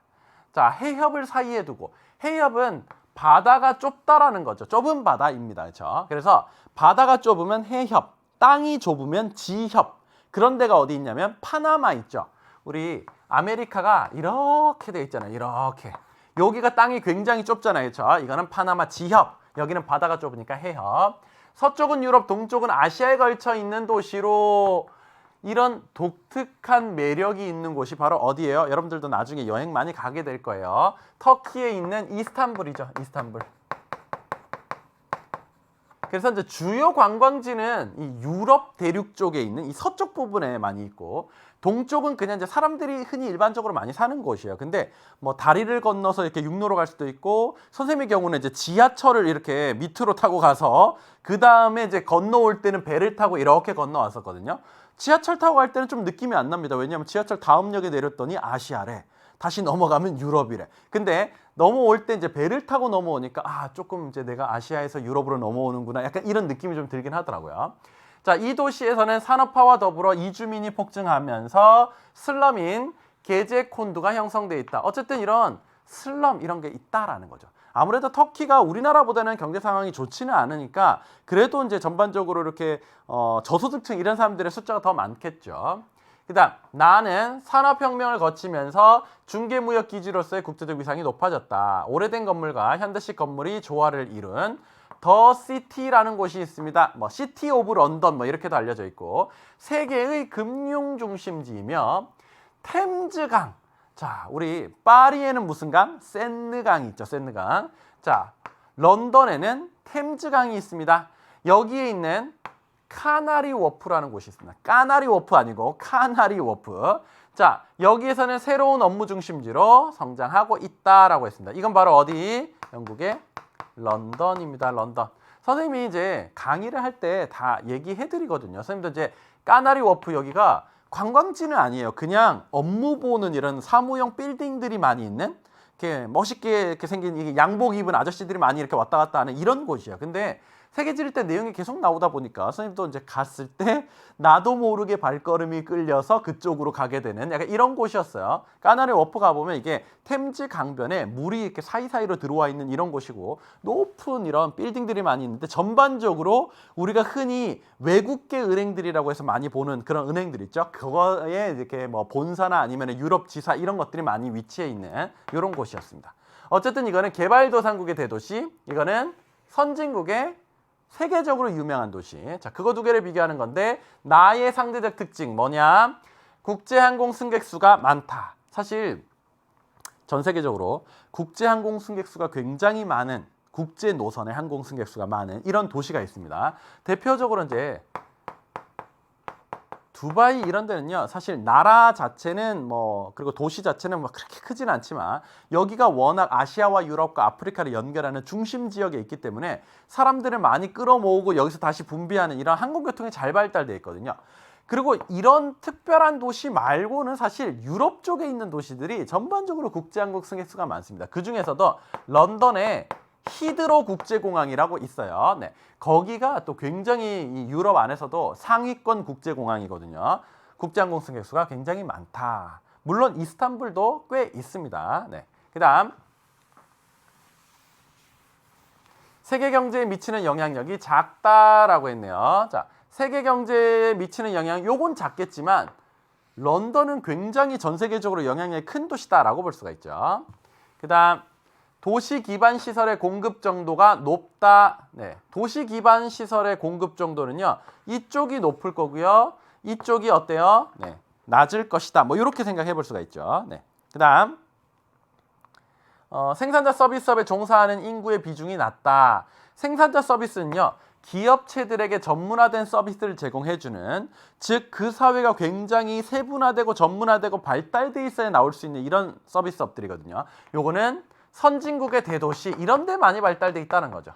자, 해협을 사이에 두고 해협은 바다가 좁다라는 거죠. 좁은 바다입니다. 그렇죠? 그래서 바다가 좁으면 해협, 땅이 좁으면 지협. 그런 데가 어디 있냐면 파나마 있죠. 우리 아메리카가 이렇게 돼 있잖아요. 이렇게. 여기가 땅이 굉장히 좁잖아요. 그렇죠? 이거는 파나마 지협. 여기는 바다가 좁으니까 해협. 서쪽은 유럽, 동쪽은 아시아에 걸쳐 있는 도시로 이런 독특한 매력이 있는 곳이 바로 어디예요? 여러분들도 나중에 여행 많이 가게 될 거예요. 터키에 있는 이스탄불이죠. 이스탄불. 그래서 이제 주요 관광지는 이 유럽 대륙 쪽에 있는 이 서쪽 부분에 많이 있고 동쪽은 그냥 이제 사람들이 흔히 일반적으로 많이 사는 곳이에요. 근데 뭐 다리를 건너서 이렇게 육로로 갈 수도 있고 선생님의 경우는 이제 지하철을 이렇게 밑으로 타고 가서 그 다음에 이제 건너올 때는 배를 타고 이렇게 건너왔었거든요. 지하철 타고 갈 때는 좀 느낌이 안 납니다. 왜냐하면 지하철 다음 역에 내렸더니 아시아래. 다시 넘어가면 유럽이래. 근데 넘어올 때 이제 배를 타고 넘어오니까 아, 조금 이제 내가 아시아에서 유럽으로 넘어오는구나. 약간 이런 느낌이 좀 들긴 하더라고요. 자, 이 도시에서는 산업화와 더불어 이주민이 폭증하면서 슬럼인 게제콘두가 형성돼 있다. 어쨌든 이런 슬럼 이런 게 있다라는 거죠. 아무래도 터키가 우리나라보다는 경제 상황이 좋지는 않으니까 그래도 이제 전반적으로 이렇게 저소득층 이런 사람들의 숫자가 더 많겠죠. 그 다음 나는 산업혁명을 거치면서 중개무역기지로서의 국제적 위상이 높아졌다. 오래된 건물과 현대식 건물이 조화를 이룬 더 시티라는 곳이 있습니다. 뭐 시티 오브 런던 뭐 이렇게도 알려져 있고 세계의 금융 중심지이며 템즈강. 자, 우리 파리에는 무슨 강? 센느강이 있죠. 센느강. 자, 런던에는 템즈강이 있습니다. 여기에 있는 카나리 워프라는 곳이 있습니다. 까나리 워프 아니고 카나리 워프. 자, 여기에서는 새로운 업무 중심지로 성장하고 있다라고 했습니다. 이건 바로 어디? 영국의 런던입니다. 런던. 선생님이 이제 강의를 할 때 다 얘기해 드리거든요. 선생님도 이제 까나리 워프 여기가 관광지는 아니에요. 그냥 업무 보는 이런 사무용 빌딩들이 많이 있는 이렇게 멋있게 이렇게 생긴 양복 입은 아저씨들이 많이 이렇게 왔다 갔다 하는 이런 곳이에요. 근데 세계지를 때 내용이 계속 나오다 보니까 선생님도 이제 갔을 때 나도 모르게 발걸음이 끌려서 그쪽으로 가게 되는 약간 이런 곳이었어요. 까나리 워프 가보면 이게 템즈 강변에 물이 이렇게 사이사이로 들어와 있는 이런 곳이고 높은 이런 빌딩들이 많이 있는데 전반적으로 우리가 흔히 외국계 은행들이라고 해서 많이 보는 그런 은행들 있죠. 그거에 이렇게 뭐 본사나 아니면 유럽 지사 이런 것들이 많이 위치해 있는 이런 곳이었습니다. 어쨌든 이거는 개발도상국의 대도시, 이거는 선진국의 세계적으로 유명한 도시. 자, 그거 두 개를 비교하는 건데 나의 상대적 특징 뭐냐? 국제항공 승객 수가 많다. 사실 전 세계적으로 국제항공 승객 수가 굉장히 많은 국제 노선의 항공 승객 수가 많은 이런 도시가 있습니다. 대표적으로 이제 두바이 이런 데는요, 사실 나라 자체는 그리고 도시 자체는 그렇게 크진 않지만 여기가 워낙 아시아와 유럽과 아프리카를 연결하는 중심 지역에 있기 때문에 사람들을 많이 끌어모으고 여기서 다시 분비하는 이런 항공교통이 잘 발달되어 있거든요. 그리고 이런 특별한 도시 말고는 사실 유럽 쪽에 있는 도시들이 전반적으로 국제항공 승객수가 많습니다. 그 중에서도 런던에 히드로 국제공항이라고 있어요. 네, 거기가 또 굉장히 이 유럽 안에서도 상위권 국제공항이거든요. 국제항공 승객수가 굉장히 많다. 물론 이스탄불도 꽤 있습니다. 네, 그다음 세계 경제에 미치는 영향력이 작다라고 했네요. 자, 세계 경제에 미치는 영향, 요건 작겠지만 런던은 굉장히 전 세계적으로 영향력이 큰 도시다라고 볼 수가 있죠. 그다음 도시 기반 시설의 공급 정도가 높다. 네, 도시 기반 시설의 공급 정도는요, 이쪽이 높을 거고요, 이쪽이 어때요? 네, 낮을 것이다. 이렇게 생각해 볼 수가 있죠. 네, 그다음 생산자 서비스업에 종사하는 인구의 비중이 낮다. 생산자 서비스는요, 기업체들에게 전문화된 서비스를 제공해주는, 즉 그 사회가 굉장히 세분화되고 전문화되고 발달돼 있어야 나올 수 있는 이런 서비스업들이거든요. 요거는 선진국의 대도시 이런 데 많이 발달돼 있다는 거죠.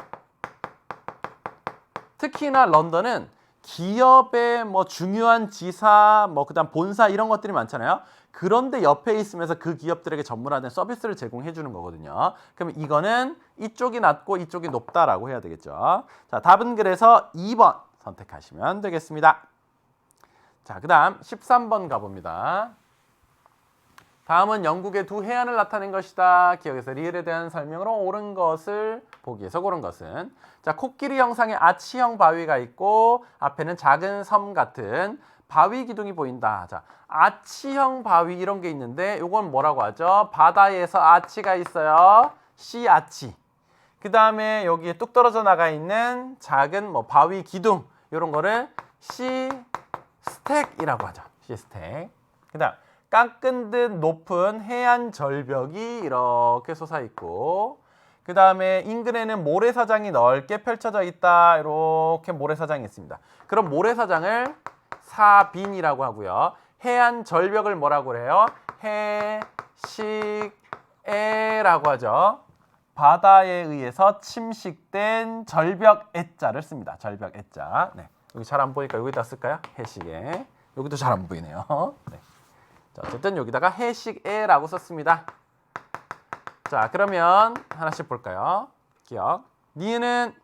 특히나 런던은 기업의 중요한 지사, 그다음 본사 이런 것들이 많잖아요. 그런데 옆에 있으면서 그 기업들에게 전문화된 서비스를 제공해 주는 거거든요. 그러면 이거는 이쪽이 낮고 이쪽이 높다라고 해야 되겠죠. 자, 답은 그래서 2번 선택하시면 되겠습니다. 자, 그다음 13번 가봅니다. 다음은 영국의 두 해안을 나타낸 것이다. 기억에서 리을에 대한 설명으로 옳은 것을 보기에서 고른 것은, 자, 코끼리 형상의 아치형 바위가 있고 앞에는 작은 섬 같은 바위 기둥이 보인다. 자, 아치형 바위 이런 게 있는데 이건 뭐라고 하죠? 바다에서 아치가 있어요. 씨 아치. 그 다음에 여기에 뚝 떨어져 나가 있는 작은 바위 기둥 이런 거를 씨 스택이라고 하죠. 씨 스택. 그 다음 깎은 듯 높은 해안 절벽이 이렇게 솟아있고, 그 다음에 인근에는 모래사장이 넓게 펼쳐져 있다. 이렇게 모래사장이 있습니다. 그럼 모래사장을 사빈이라고 하고요. 해안 절벽을 뭐라고 그래요? 해식애라고 하죠. 바다에 의해서 침식된 절벽 애자를 씁니다. 절벽 애자. 네. 여기 잘 안 보이니까 여기다 쓸까요? 해식애. 여기도 잘 안 보이네요. 네. 자, 어쨌든 여기다가 해식애라고 썼습니다. 자, 그러면 하나씩 볼까요? 기억. 니은은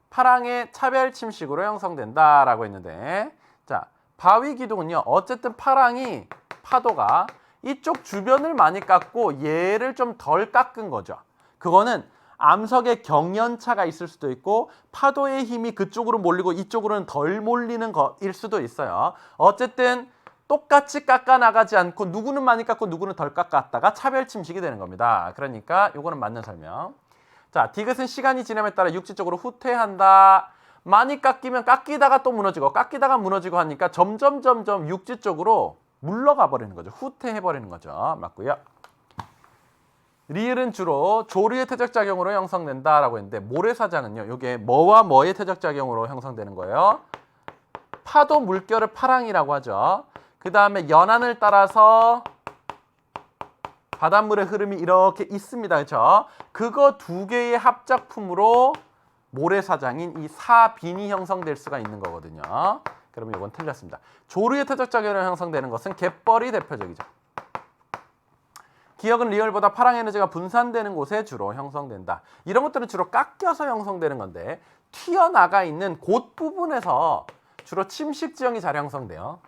파랑의 차별 침식으로 형성된다라고 했는데, 자, 바위 기둥은요, 어쨌든 파랑이 파도가 이쪽 주변을 많이 깎고 얘를 좀 덜 깎은 거죠. 그거는 암석의 경연차가 있을 수도 있고 파도의 힘이 그쪽으로 몰리고 이쪽으로는 덜 몰리는 것일 수도 있어요. 어쨌든 똑같이 깎아 나가지 않고 누구는 많이 깎고 누구는 덜 깎았다가 차별 침식이 되는 겁니다. 그러니까 요거는 맞는 설명. 자, 디귿은 시간이 지남에 따라 육지적으로 후퇴한다. 많이 깎이면 깎이다가 또 무너지고 깎이다가 무너지고 하니까 점점 육지 쪽으로 물러가 버리는 거죠. 후퇴해 버리는 거죠. 맞고요. 리을은 주로 조류의 퇴적작용으로 형성된다라고 했는데, 모래사장은요, 이게 뭐와 뭐의 퇴적작용으로 형성되는 거예요? 파도 물결을 파랑이라고 하죠. 그 다음에 연안을 따라서 바닷물의 흐름이 이렇게 있습니다. 그렇죠? 그거 두 개의 합작품으로 모래사장인 이 사빈이 형성될 수가 있는 거거든요. 그러면 이건 틀렸습니다. 조류의 퇴적작용으로 형성되는 것은 갯벌이 대표적이죠. 기억은 리을보다 파랑 에너지가 분산되는 곳에 주로 형성된다. 이런 것들은 주로 깎여서 형성되는 건데, 튀어나가 있는 곳 부분에서 주로 침식 지형이 잘 형성돼요.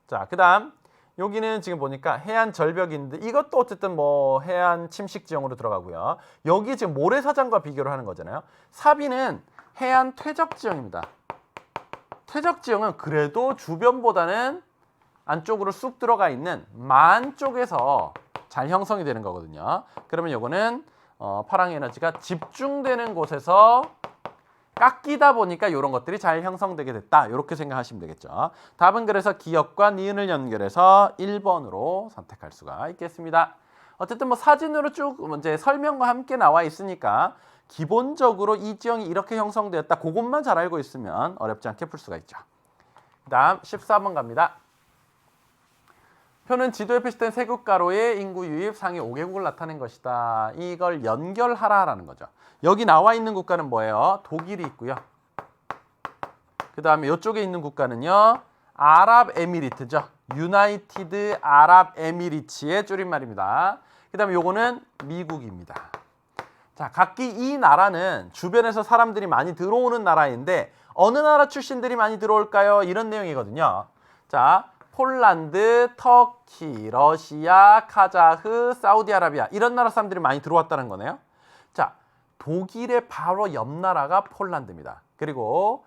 자, 그 다음 여기는 지금 보니까 해안 절벽인데 이것도 어쨌든 해안 침식 지형으로 들어가고요. 여기 지금 모래사장과 비교를 하는 거잖아요. 사비는 해안 퇴적 지형입니다. 퇴적 지형은 그래도 주변보다는 안쪽으로 쑥 들어가 있는 만 쪽에서 잘 형성이 되는 거거든요. 그러면 이거는 파랑 에너지가 집중되는 곳에서 깎이다 보니까 이런 것들이 잘 형성되게 됐다. 이렇게 생각하시면 되겠죠. 답은 그래서 기역과 니은을 연결해서 1번으로 선택할 수가 있겠습니다. 어쨌든 사진으로 쭉 이제 설명과 함께 나와 있으니까 기본적으로 이 지형이 이렇게 형성되었다. 그것만 잘 알고 있으면 어렵지 않게 풀 수가 있죠. 그 다음 14번 갑니다. 표는 지도에 표시된 세 국가로의 인구 유입 상위 5개국을 나타낸 것이다. 이걸 연결하라라는 거죠. 여기 나와 있는 국가는 뭐예요? 독일이 있고요. 그 다음에 이쪽에 있는 국가는요. 아랍에미리트죠. 유나이티드 아랍에미리츠의 줄임말입니다. 그 다음에 요거는 미국입니다. 자, 각기 이 나라는 주변에서 사람들이 많이 들어오는 나라인데 어느 나라 출신들이 많이 들어올까요? 이런 내용이거든요. 자, 폴란드, 터키, 러시아, 카자흐, 사우디아라비아 이런 나라 사람들이 많이 들어왔다는 거네요. 자, 독일의 바로 옆 나라가 폴란드입니다. 그리고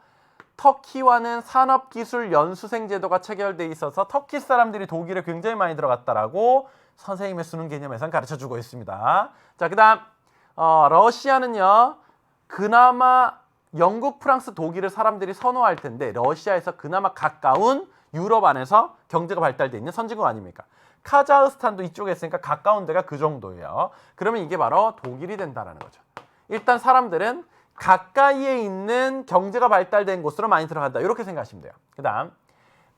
터키와는 산업기술 연수생 제도가 체결돼 있어서 터키 사람들이 독일에 굉장히 많이 들어갔다라고 선생님의 수능 개념에선 가르쳐주고 있습니다. 자, 그 다음 러시아는요. 그나마 영국, 프랑스, 독일을 사람들이 선호할 텐데 러시아에서 그나마 가까운 유럽 안에서 경제가 발달돼 있는 선진국 아닙니까? 카자흐스탄도 이쪽에 있으니까 가까운 데가 그 정도예요. 그러면 이게 바로 독일이 된다는 거죠. 일단 사람들은 가까이에 있는 경제가 발달된 곳으로 많이 들어간다. 이렇게 생각하시면 돼요. 그 다음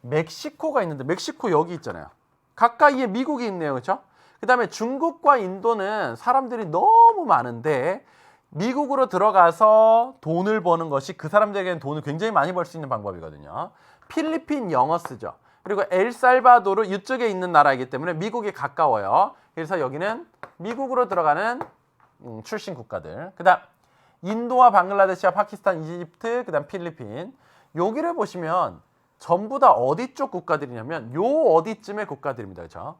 멕시코가 있는데 멕시코 여기 있잖아요. 가까이에 미국이 있네요. 그렇죠? 그 다음에 중국과 인도는 사람들이 너무 많은데 미국으로 들어가서 돈을 버는 것이 그 사람들에게는 돈을 굉장히 많이 벌 수 있는 방법이거든요. 필리핀 영어 쓰죠. 그리고 엘살바도르 이쪽에 있는 나라이기 때문에 미국이 가까워요. 그래서 여기는 미국으로 들어가는 출신 국가들. 그 다음 인도와 방글라데시와 파키스탄, 이집트, 그 다음 필리핀. 여기를 보시면 전부 다 어디 쪽 국가들이냐면 요 어디쯤의 국가들입니다. 그렇죠?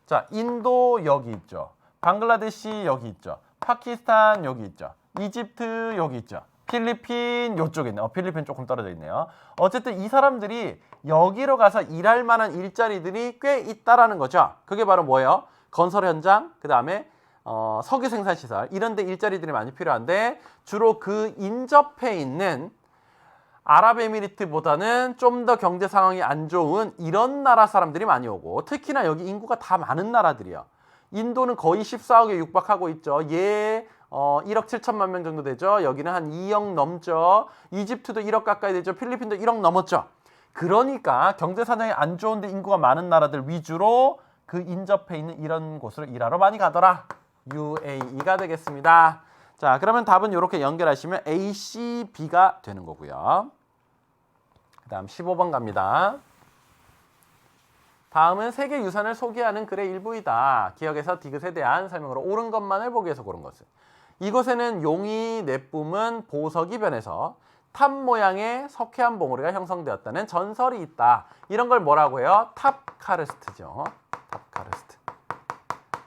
자, 인도 여기 있죠. 방글라데시 여기 있죠. 파키스탄 여기 있죠. 이집트 여기 있죠. 필리핀 요쪽에 있네요. 필리핀 조금 떨어져 있네요. 어쨌든 이 사람들이 여기로 가서 일할 만한 일자리들이 꽤 있다라는 거죠. 그게 바로 뭐예요? 건설 현장, 그 다음에 석유 생산 시설 이런 데 일자리들이 많이 필요한데 주로 그 인접해 있는 아랍에미리트보다는 좀 더 경제 상황이 안 좋은 이런 나라 사람들이 많이 오고 특히나 여기 인구가 다 많은 나라들이요. 인도는 거의 14억에 육박하고 있죠. 1억 7천만 명 정도 되죠. 여기는 한 2억 넘죠. 이집트도 1억 가까이 되죠. 필리핀도 1억 넘었죠. 그러니까 경제 사정이 안 좋은데 인구가 많은 나라들 위주로 그 인접해 있는 이런 곳으로 일하러 많이 가더라. UAE가 되겠습니다. 자, 그러면 답은 이렇게 연결하시면 A, C, B가 되는 거고요. 그 다음 15번 갑니다. 다음은 세계 유산을 소개하는 글의 일부이다. 기억에서 디귿에 대한 설명으로 옳은 것만을 보기 위해서 고른 것은 이곳에는 용이 내뿜은 보석이 변해서 탑 모양의 석회암 봉우리가 형성되었다는 전설이 있다. 이런 걸 뭐라고 해요? 탑카르스트죠. 탑카르스트.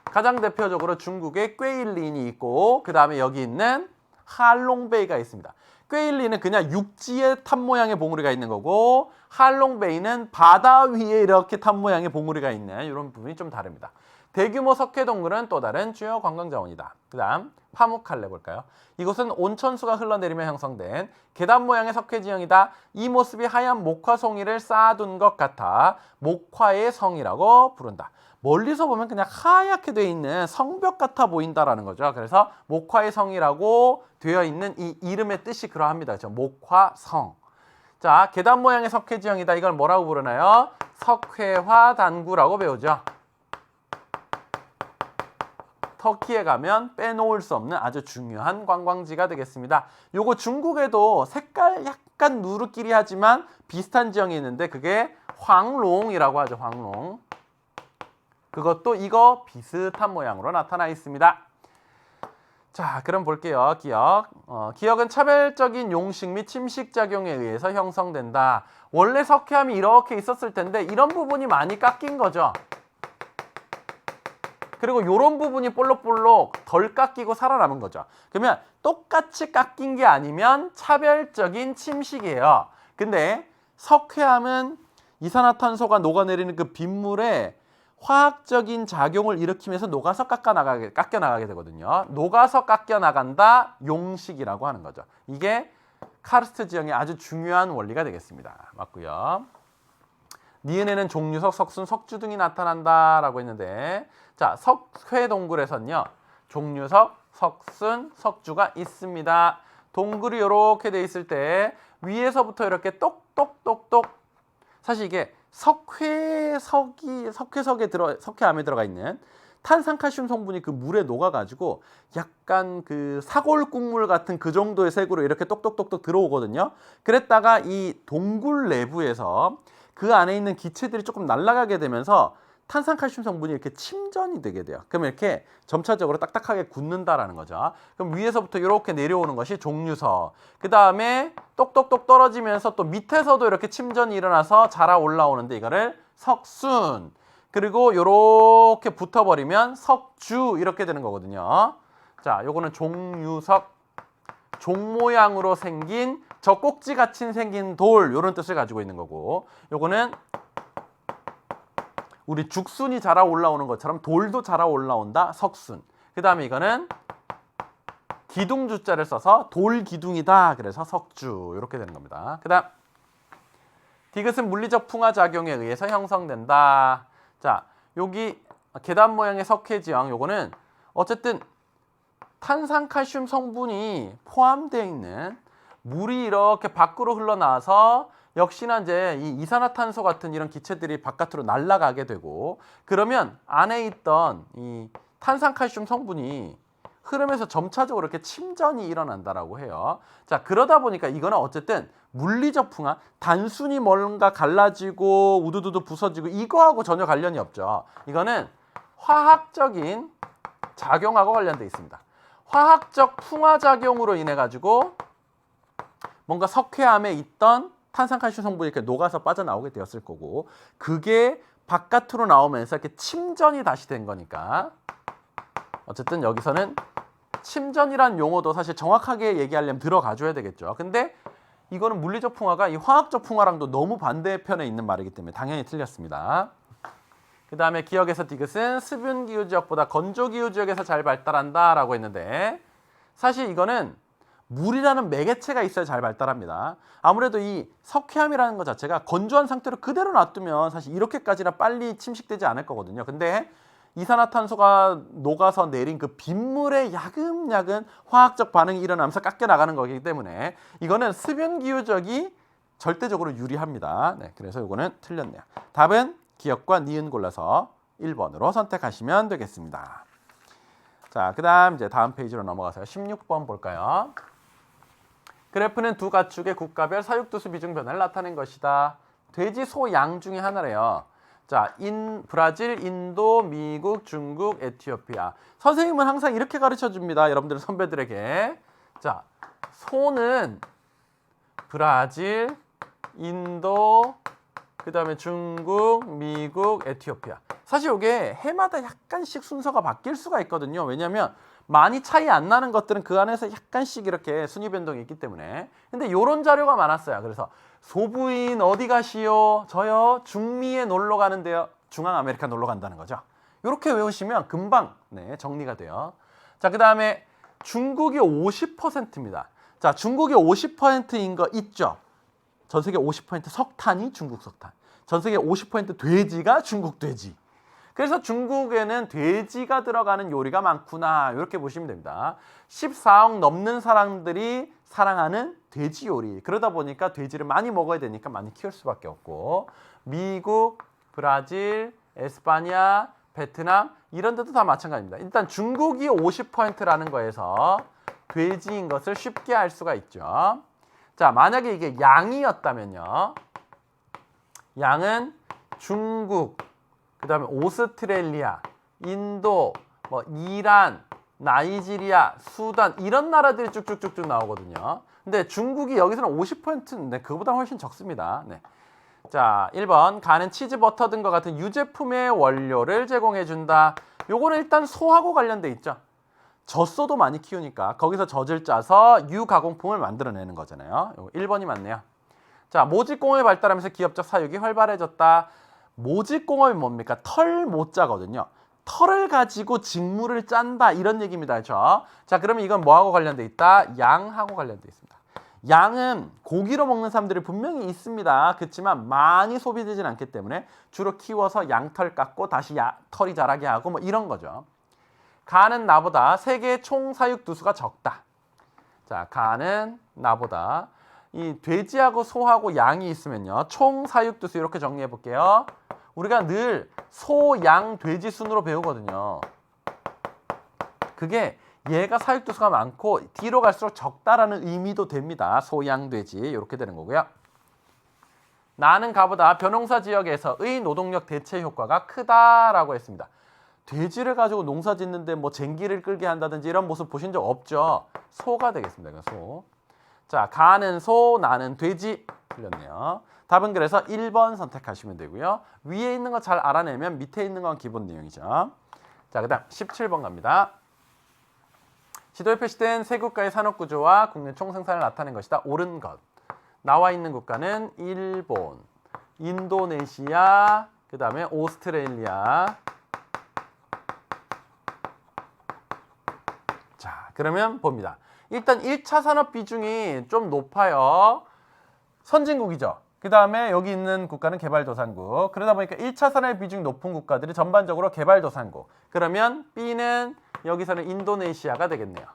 가장 대표적으로 중국의 꾀일린이 있고 그 다음에 여기 있는 할롱베이가 있습니다. 꾀일린은 그냥 육지에 탑 모양의 봉우리가 있는 거고 할롱베이는 바다 위에 이렇게 탑 모양의 봉우리가 있는 이런 부분이 좀 다릅니다. 대규모 석회 동굴은 또 다른 주요 관광 자원이다. 그 다음 파묵칼레 볼까요? 이곳은 온천수가 흘러내리며 형성된 계단 모양의 석회 지형이다. 이 모습이 하얀 목화송이를 쌓아둔 것 같아 목화의 성이라고 부른다. 멀리서 보면 그냥 하얗게 되어 있는 성벽 같아 보인다라는 거죠. 그래서 목화의 성이라고 되어 있는 이 이름의 뜻이 그러합니다. 그렇죠? 목화성. 자, 계단 모양의 석회 지형이다. 이걸 뭐라고 부르나요? 석회화 단구라고 배우죠. 터키에 가면 빼놓을 수 없는 아주 중요한 관광지가 되겠습니다. 요거 중국에도 색깔 약간 누르끼리 하지만 비슷한 지형이 있는데 그게 황롱이라고 하죠. 황롱. 그것도 이거 비슷한 모양으로 나타나 있습니다. 자, 그럼 볼게요. 기억. 기억은 차별적인 용식 및 침식 작용에 의해서 형성된다. 원래 석회암이 이렇게 있었을 텐데 이런 부분이 많이 깎인 거죠. 그리고 이런 부분이 볼록볼록 덜 깎이고 살아남은 거죠. 그러면 똑같이 깎인 게 아니면 차별적인 침식이에요. 근데 석회암은 이산화탄소가 녹아내리는 그 빗물에 화학적인 작용을 일으키면서 녹아서 깎여 나가게 되거든요. 녹아서 깎여 나간다 용식이라고 하는 거죠. 이게 카르스트 지형의 아주 중요한 원리가 되겠습니다. 맞고요. 니은에는 종류석, 석순, 석주 등이 나타난다라고 했는데 자, 석회 동굴에서는요. 종류석, 석순, 석주가 있습니다. 동굴이 이렇게 돼 있을 때 위에서부터 이렇게 똑똑똑똑 사실 이게 석회암에 들어가 있는 탄산칼슘 성분이 그 물에 녹아가지고 약간 그 사골 국물 같은 그 정도의 색으로 이렇게 똑똑똑똑 들어오거든요. 그랬다가 이 동굴 내부에서 그 안에 있는 기체들이 조금 날아가게 되면서 탄산칼슘 성분이 이렇게 침전이 되게 돼요. 그러면 이렇게 점차적으로 딱딱하게 굳는다라는 거죠. 그럼 위에서부터 이렇게 내려오는 것이 종류석. 그 다음에 똑똑똑 떨어지면서 또 밑에서도 이렇게 침전이 일어나서 자라 올라오는데 이거를 석순. 그리고 이렇게 붙어버리면 석주 이렇게 되는 거거든요. 자, 요거는 종류석, 종 모양으로 생긴 젖꼭지 같이 생긴 돌 이런 뜻을 가지고 있는 거고, 요거는 우리 죽순이 자라 올라오는 것처럼 돌도 자라 올라온다, 석순. 그 다음에 이거는 기둥주자를 써서 돌기둥이다, 그래서 석주 이렇게 되는 겁니다. 그 다음 디귿은 물리적 풍화작용에 의해서 형성된다. 자, 여기 계단 모양의 석회지형, 요거는 어쨌든 탄산칼슘 성분이 포함되어 있는 물이 이렇게 밖으로 흘러나와서 역시나 이제 이 이산화탄소 같은 이런 기체들이 바깥으로 날아가게 되고, 그러면 안에 있던 이 탄산칼슘 성분이 흐름에서 점차적으로 이렇게 침전이 일어난다라고 해요. 자, 그러다 보니까 이거는 어쨌든 물리적 풍화, 단순히 뭔가 갈라지고 우두두두 부서지고 이거하고 전혀 관련이 없죠. 이거는 화학적인 작용하고 관련돼 있습니다. 화학적 풍화 작용으로 인해 가지고 뭔가 석회암에 있던 탄산칼슘 성분이 이렇게 녹아서 빠져나오게 되었을 거고, 그게 바깥으로 나오면서 이렇게 침전이 다시 된 거니까, 어쨌든 여기서는 침전이란 용어도 사실 정확하게 얘기하려면 들어가줘야 되겠죠. 근데 이거는 물리적 풍화가 이 화학적 풍화랑도 너무 반대편에 있는 말이기 때문에 당연히 틀렸습니다. 그 다음에 기역에서 디귿은 수분 기후 지역보다 건조 기후 지역에서 잘 발달한다 라고 했는데, 사실 이거는 물이라는 매개체가 있어야 잘 발달합니다. 아무래도 이 석회암이라는 것 자체가 건조한 상태로 그대로 놔두면 사실 이렇게까지나 빨리 침식되지 않을 거거든요. 근데 이산화탄소가 녹아서 내린 그 빗물에 야금야금 화학적 반응이 일어나면서 깎여 나가는 거기 때문에 이거는 수분 기후적이 절대적으로 유리합니다. 네, 그래서 이거는 틀렸네요. 답은 기역과 니은 골라서 1번으로 선택하시면 되겠습니다. 자, 그 다음 이제 다음 페이지로 넘어가서 16번 볼까요? 그래프는 두 가축의 국가별 사육두수 비중 변화를 나타낸 것이다. 돼지, 소, 양 중에 하나래요. 자, 브라질, 인도, 미국, 중국, 에티오피아. 선생님은 항상 이렇게 가르쳐 줍니다. 여러분들 선배들에게. 자, 소는 브라질, 인도, 그 다음에 중국, 미국, 에티오피아. 사실 이게 해마다 약간씩 순서가 바뀔 수가 있거든요. 왜냐하면 많이 차이 안 나는 것들은 그 안에서 약간씩 이렇게 순위 변동이 있기 때문에. 근데 이런 자료가 많았어요. 그래서 소부인 어디 가시오? 저요 중미에 놀러 가는데요. 중앙 아메리카 놀러 간다는 거죠. 이렇게 외우시면 금방 정리가 돼요. 자, 그 다음에 중국이 50%입니다. 자, 중국이 50%인 거 있죠. 전 세계 50% 석탄이 중국 석탄. 전 세계 50% 돼지가 중국 돼지. 그래서 중국에는 돼지가 들어가는 요리가 많구나, 이렇게 보시면 됩니다. 14억 넘는 사람들이 사랑하는 돼지 요리. 그러다 보니까 돼지를 많이 먹어야 되니까 많이 키울 수밖에 없고, 미국, 브라질, 에스파냐, 베트남 이런 데도 다 마찬가지입니다. 일단 중국이 50%라는 거에서 돼지인 것을 쉽게 알 수가 있죠. 자, 만약에 이게 양이었다면요. 양은 중국, 그 다음에 오스트레일리아, 인도, 이란, 나이지리아, 수단 이런 나라들이 쭉쭉쭉쭉 나오거든요. 근데 중국이 여기서는 50%인데 그거보다 훨씬 적습니다. 네. 자, 1번 간은 치즈, 버터 등과 같은 유제품의 원료를 제공해준다. 요거는 일단 소하고 관련돼 있죠. 젖소도 많이 키우니까 거기서 젖을 짜서 유가공품을 만들어내는 거잖아요. 요거 1번이 맞네요. 자, 모직공업이 발달하면서 기업적 사육이 활발해졌다. 모직공업이 뭡니까? 털 모자거든요. 털을 가지고 직물을 짠다, 이런 얘기입니다. 그렇죠? 자, 그러면 이건 뭐하고 관련돼 있다? 양하고 관련돼 있습니다. 양은 고기로 먹는 사람들이 분명히 있습니다. 그렇지만 많이 소비되진 않기 때문에 주로 키워서 양털 깎고 다시 털이 자라게 하고 뭐 이런 거죠. 간은 나보다 세계 총 사육 두수가 적다. 자, 간은 나보다 이 돼지하고 소하고 양이 있으면요. 총 사육두수 이렇게 정리해 볼게요. 우리가 늘 소, 양, 돼지 순으로 배우거든요. 그게 얘가 사육두수가 많고 뒤로 갈수록 적다라는 의미도 됩니다. 소, 양, 돼지 이렇게 되는 거고요. 나는 가보다 벼농사 지역에서의 노동력 대체 효과가 크다라고 했습니다. 돼지를 가지고 농사 짓는데 뭐 쟁기를 끌게 한다든지 이런 모습 보신 적 없죠? 소가 되겠습니다. 소. 자, 가는 소, 나는 돼지. 틀렸네요. 답은 그래서 1번 선택하시면 되고요. 위에 있는 거 잘 알아내면 밑에 있는 건 기본 내용이죠. 자, 그 다음 17번 갑니다. 지도에 표시된 세 국가의 산업구조와 국내 총생산을 나타낸 것이다. 옳은 것. 나와 있는 국가는 일본, 인도네시아, 그 다음에 오스트레일리아. 자, 그러면 봅니다. 일단 1차 산업 비중이 좀 높아요. 선진국이죠. 그 다음에 여기 있는 국가는 개발도상국. 그러다 보니까 1차 산업 비중이 높은 국가들이 전반적으로 개발도상국. 그러면 B는 여기서는 인도네시아가 되겠네요.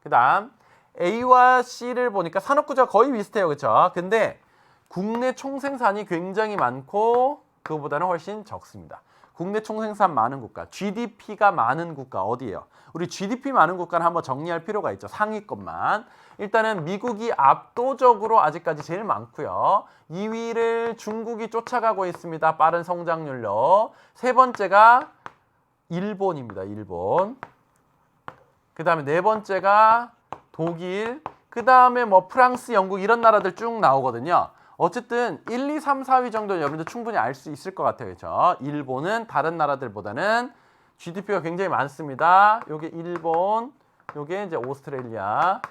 그 다음 A와 C를 보니까 산업구조가 거의 비슷해요. 그렇죠? 근데 국내 총생산이 굉장히 많고 그거보다는 훨씬 적습니다. 국내 총생산 많은 국가, GDP가 많은 국가 어디예요? 우리 GDP 많은 국가는 한번 정리할 필요가 있죠. 상위권만. 일단은 미국이 압도적으로 아직까지 제일 많고요. 2위를 중국이 쫓아가고 있습니다. 빠른 성장률로. 세 번째가 일본입니다. 일본. 그 다음에 네 번째가 독일. 그 다음에 뭐 프랑스, 영국 이런 나라들 쭉 나오거든요. 어쨌든 1, 2, 3, 4위 정도는 여러분들 충분히 알 수 있을 것 같아요. 그렇죠? 일본은 다른 나라들보다는 GDP가 굉장히 많습니다. 요게 일본, 요게 이제 오스트레일리아.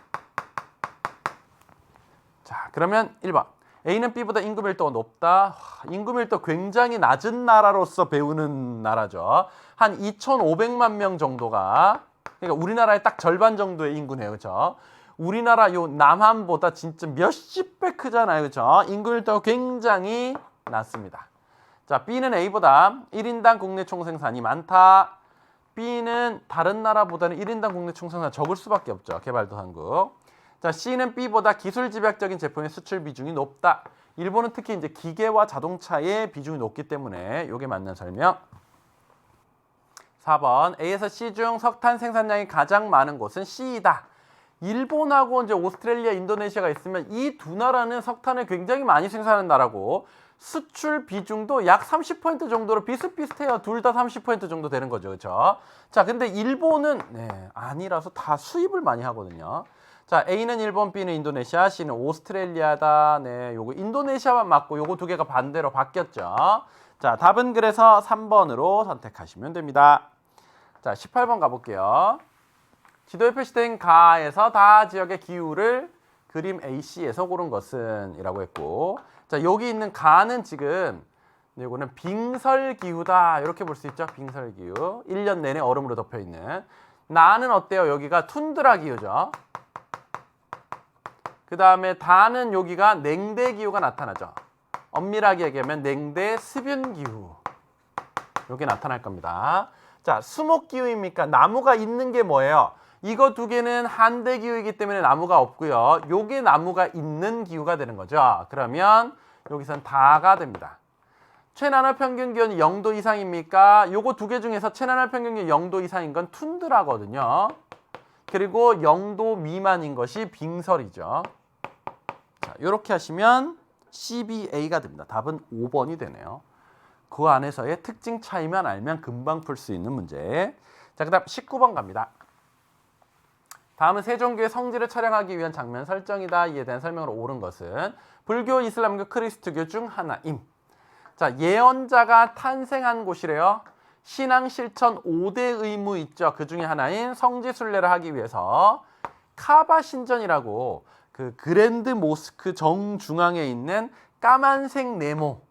자, 그러면 1번. A는 B보다 임금 밀도가 높다. 임금 밀도 굉장히 낮은 나라로서 배우는 나라죠. 한 2,500만 명 정도가, 그러니까 우리나라의 딱 절반 정도의 인구네요. 그렇죠? 우리나라 요 남한보다 진짜 몇십 배 크잖아요. 그렇죠? 임금 밀도가 굉장히 낮습니다. 자, B는 A보다 1인당 국내 총생산이 많다. B는 다른 나라보다는 1인당 국내 총생산 적을 수밖에 없죠. 개발도상국. 자, C는 B보다 기술 집약적인 제품의 수출 비중이 높다. 일본은 특히 이제 기계와 자동차의 비중이 높기 때문에 이게 맞는 설명. 4번 A에서 C 중 석탄 생산량이 가장 많은 곳은 C이다. 일본하고 이제 오스트레일리아, 인도네시아가 있으면 이 두 나라는 석탄을 굉장히 많이 생산하는 나라고 수출 비중도 약 30% 정도로 비슷비슷해요. 둘 다 30% 정도 되는 거죠. 그렇죠? 자, 근데 일본은 아니라서 다 수입을 많이 하거든요. 자, A는 일본, B는 인도네시아, C는 오스트레일리아다. 네, 요거 인도네시아만 맞고 요거 두 개가 반대로 바뀌었죠. 자, 답은 그래서 3번으로 선택하시면 됩니다. 자, 18번 가볼게요. 지도에 표시된 가에서 다 지역의 기후를 그림 AC에서 고른 것은 이라고 했고, 자, 여기 있는 가는 지금 이거는 빙설기후다 이렇게 볼 수 있죠. 빙설기후. 1년 내내 얼음으로 덮여있는. 나는 어때요? 여기가 툰드라 기후죠. 그 다음에 다는 여기가 냉대기후가 나타나죠. 엄밀하게 얘기하면 냉대 습윤기후. 여기 나타날 겁니다. 자, 수목기후입니까? 나무가 있는 게 뭐예요? 이거 두 개는 한대기후이기 때문에 나무가 없고요. 요게 나무가 있는 기후가 되는 거죠. 그러면 여기선 다가 됩니다. 최난화 평균 기온이 0도 이상입니까? 요거 두 개 중에서 최난화 평균 기온이 0도 이상인 건 툰드라거든요. 그리고 0도 미만인 것이 빙설이죠. 자, 이렇게 하시면 CBA가 됩니다. 답은 5번이 되네요. 그 안에서의 특징 차이만 알면 금방 풀 수 있는 문제. 자, 그 다음 19번 갑니다. 다음은 세 종교의 성지를 촬영하기 위한 장면 설정이다. 이에 대한 설명으로 옳은 것은 불교, 이슬람교, 크리스트교 중 하나임. 자, 예언자가 탄생한 곳이래요. 신앙 실천 5대 의무 있죠. 그 중에 하나인 성지 순례를 하기 위해서 카바 신전이라고 그 그랜드 모스크 정중앙에 있는 까만색 네모,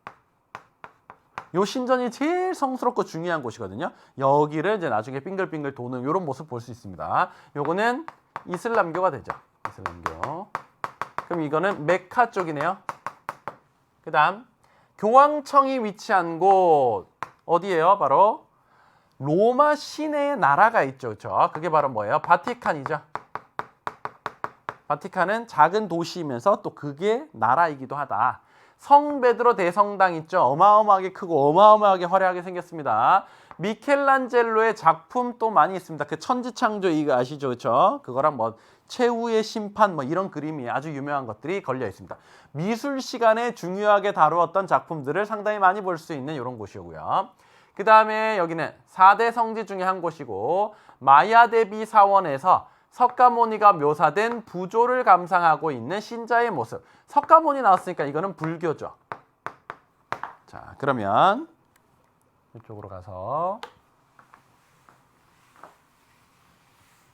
요 신전이 제일 성스럽고 중요한 곳이거든요. 여기를 이제 나중에 빙글빙글 도는 이런 모습 볼 수 있습니다. 요거는 이슬람교가 되죠. 이슬람교. 그럼 이거는 메카 쪽이네요. 그 다음 교황청이 위치한 곳 어디예요? 바로 로마 시내에 나라가 있죠. 그렇죠? 그게 바로 뭐예요? 바티칸이죠. 바티칸은 작은 도시이면서 또 그게 나라이기도 하다. 성 베드로 대성당 있죠. 어마어마하게 크고 어마어마하게 화려하게 생겼습니다. 미켈란젤로의 작품 또 많이 있습니다. 그 천지창조 이거 아시죠? 그렇죠? 그거랑 뭐 최후의 심판 뭐 이런 그림이 아주 유명한 것들이 걸려 있습니다. 미술 시간에 중요하게 다루었던 작품들을 상당히 많이 볼 수 있는 이런 곳이고요. 그 다음에 여기는 4대 성지 중에 한 곳이고 마야대비 사원에서 석가모니가 묘사된 부조를 감상하고 있는 신자의 모습. 석가모니 나왔으니까 이거는 불교죠. 자, 그러면 이쪽으로 가서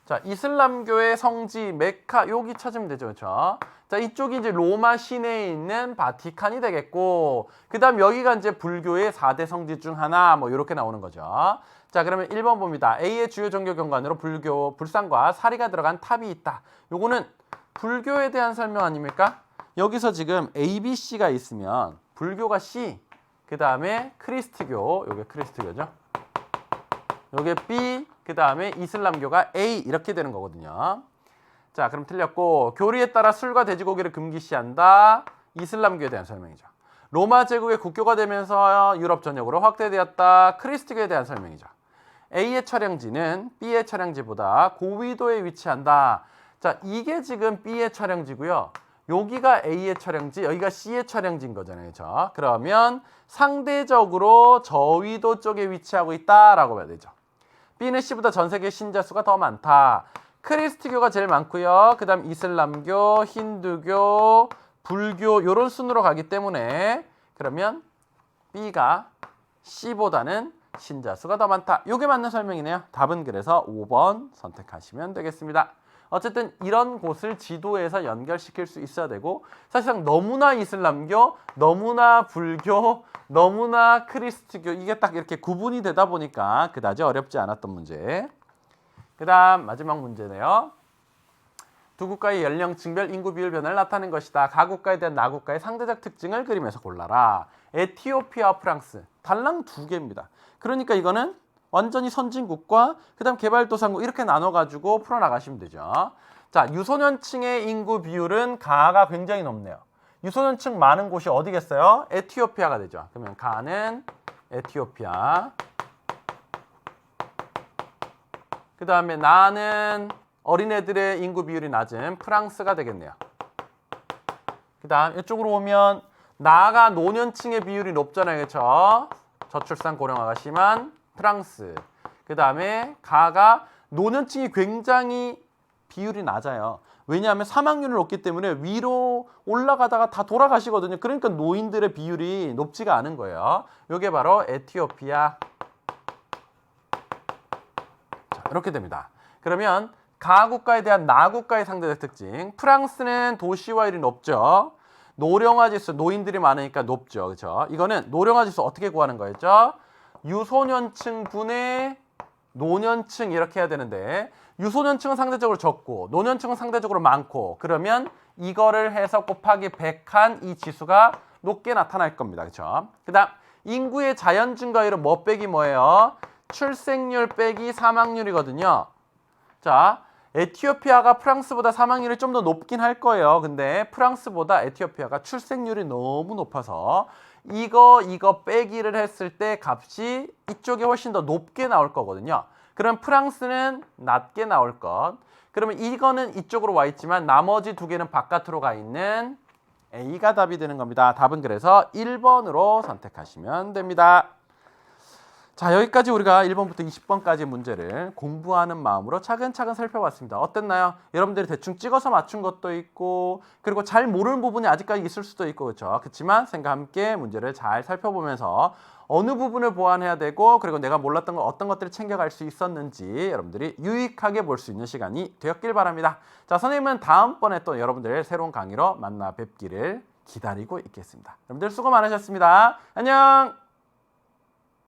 자, 이슬람교의 성지 메카 여기 찾으면 되죠. 그렇죠? 자, 이쪽이 이제 로마 시내에 있는 바티칸이 되겠고 그다음 여기가 이제 불교의 4대 성지 중 하나 뭐 이렇게 나오는 거죠. 자, 그러면 1번 봅니다. A의 주요 종교 경관으로 불교, 불상과 사리가 들어간 탑이 있다. 요거는 불교에 대한 설명 아닙니까? 여기서 지금 A, B, C가 있으면 불교가 C, 그 다음에 크리스트교, 요게 크리스트교죠. 요게 B, 그 다음에 이슬람교가 A 이렇게 되는 거거든요. 자, 그럼 틀렸고 교리에 따라 술과 돼지고기를 금기시한다. 이슬람교에 대한 설명이죠. 로마 제국의 국교가 되면서 유럽 전역으로 확대되었다. 크리스트교에 대한 설명이죠. A의 촬영지는 B의 촬영지보다 고위도에 위치한다. 자, 이게 지금 B의 촬영지고요. 여기가 A의 촬영지, 여기가 C의 촬영지인 거잖아요. 그렇죠? 그러면 상대적으로 저위도 쪽에 위치하고 있다라고 봐야 되죠. B는 C보다 전 세계 신자 수가 더 많다. 크리스트교가 제일 많고요. 그 다음 이슬람교, 힌두교, 불교 이런 순으로 가기 때문에 그러면 B가 C보다는 신자 수가 더 많다. 이게 맞는 설명이네요. 답은 그래서 5번 선택하시면 되겠습니다. 어쨌든 이런 곳을 지도에서 연결시킬 수 있어야 되고 사실상 너무나 이슬람교, 너무나 불교, 너무나 크리스트교 이게 딱 이렇게 구분이 되다 보니까 그다지 어렵지 않았던 문제. 그 다음 마지막 문제네요. 두 국가의 연령층별 인구 비율 변화를 나타낸 것이다. 각 국가에 대한 나국가의 상대적 특징을 그리면서 골라라. 에티오피아와 프랑스 달랑 2개입니다. 그러니까 이거는 완전히 선진국과 그다음 개발도상국 이렇게 나눠가지고 풀어나가시면 되죠. 자, 유소년층의 인구 비율은 가가 굉장히 높네요. 유소년층 많은 곳이 어디겠어요? 에티오피아가 되죠. 그러면 가는 에티오피아. 그 다음에 나는 어린애들의 인구 비율이 낮은 프랑스가 되겠네요. 그 다음 이쪽으로 오면 나가 노년층의 비율이 높잖아요. 그렇죠? 저출산 고령화가 심한 프랑스. 그 다음에 가가 노년층이 굉장히 비율이 낮아요. 왜냐하면 사망률이 높기 때문에 위로 올라가다가 다 돌아가시거든요. 그러니까 노인들의 비율이 높지가 않은 거예요. 이게 바로 에티오피아. 자, 이렇게 됩니다. 그러면 가 국가에 대한 나 국가의 상대적 특징. 프랑스는 도시화율이 높죠. 노령화 지수, 노인들이 많으니까 높죠. 그렇죠? 이거는 노령화 지수 어떻게 구하는 거였죠? 유소년층 분의 노년층 이렇게 해야 되는데 유소년층은 상대적으로 적고 노년층은 상대적으로 많고 그러면 이거를 해서 곱하기 100한 이 지수가 높게 나타날 겁니다. 그렇죠? 그다음 인구의 자연 증가율은 뭐 빼기 뭐예요? 출생률 빼기 사망률이거든요. 자, 에티오피아가 프랑스보다 사망률이 좀 더 높긴 할 거예요. 근데 프랑스보다 에티오피아가 출생률이 너무 높아서 이거 빼기를 했을 때 값이 이쪽이 훨씬 더 높게 나올 거거든요. 그럼 프랑스는 낮게 나올 것. 그러면 이거는 이쪽으로 와 있지만 나머지 두 개는 바깥으로 가 있는 A가 답이 되는 겁니다. 답은 그래서 1번으로 선택하시면 됩니다. 자, 여기까지 우리가 1번부터 20번까지 문제를 공부하는 마음으로 차근차근 살펴봤습니다. 어땠나요? 여러분들이 대충 찍어서 맞춘 것도 있고 그리고 잘 모르는 부분이 아직까지 있을 수도 있고 그렇죠. 그렇지만 쌤과 함께 문제를 잘 살펴보면서 어느 부분을 보완해야 되고 그리고 내가 몰랐던 거 어떤 것들을 챙겨갈 수 있었는지 여러분들이 유익하게 볼 수 있는 시간이 되었길 바랍니다. 자, 선생님은 다음번에 또 여러분들의 새로운 강의로 만나 뵙기를 기다리고 있겠습니다. 여러분들 수고 많으셨습니다. 안녕!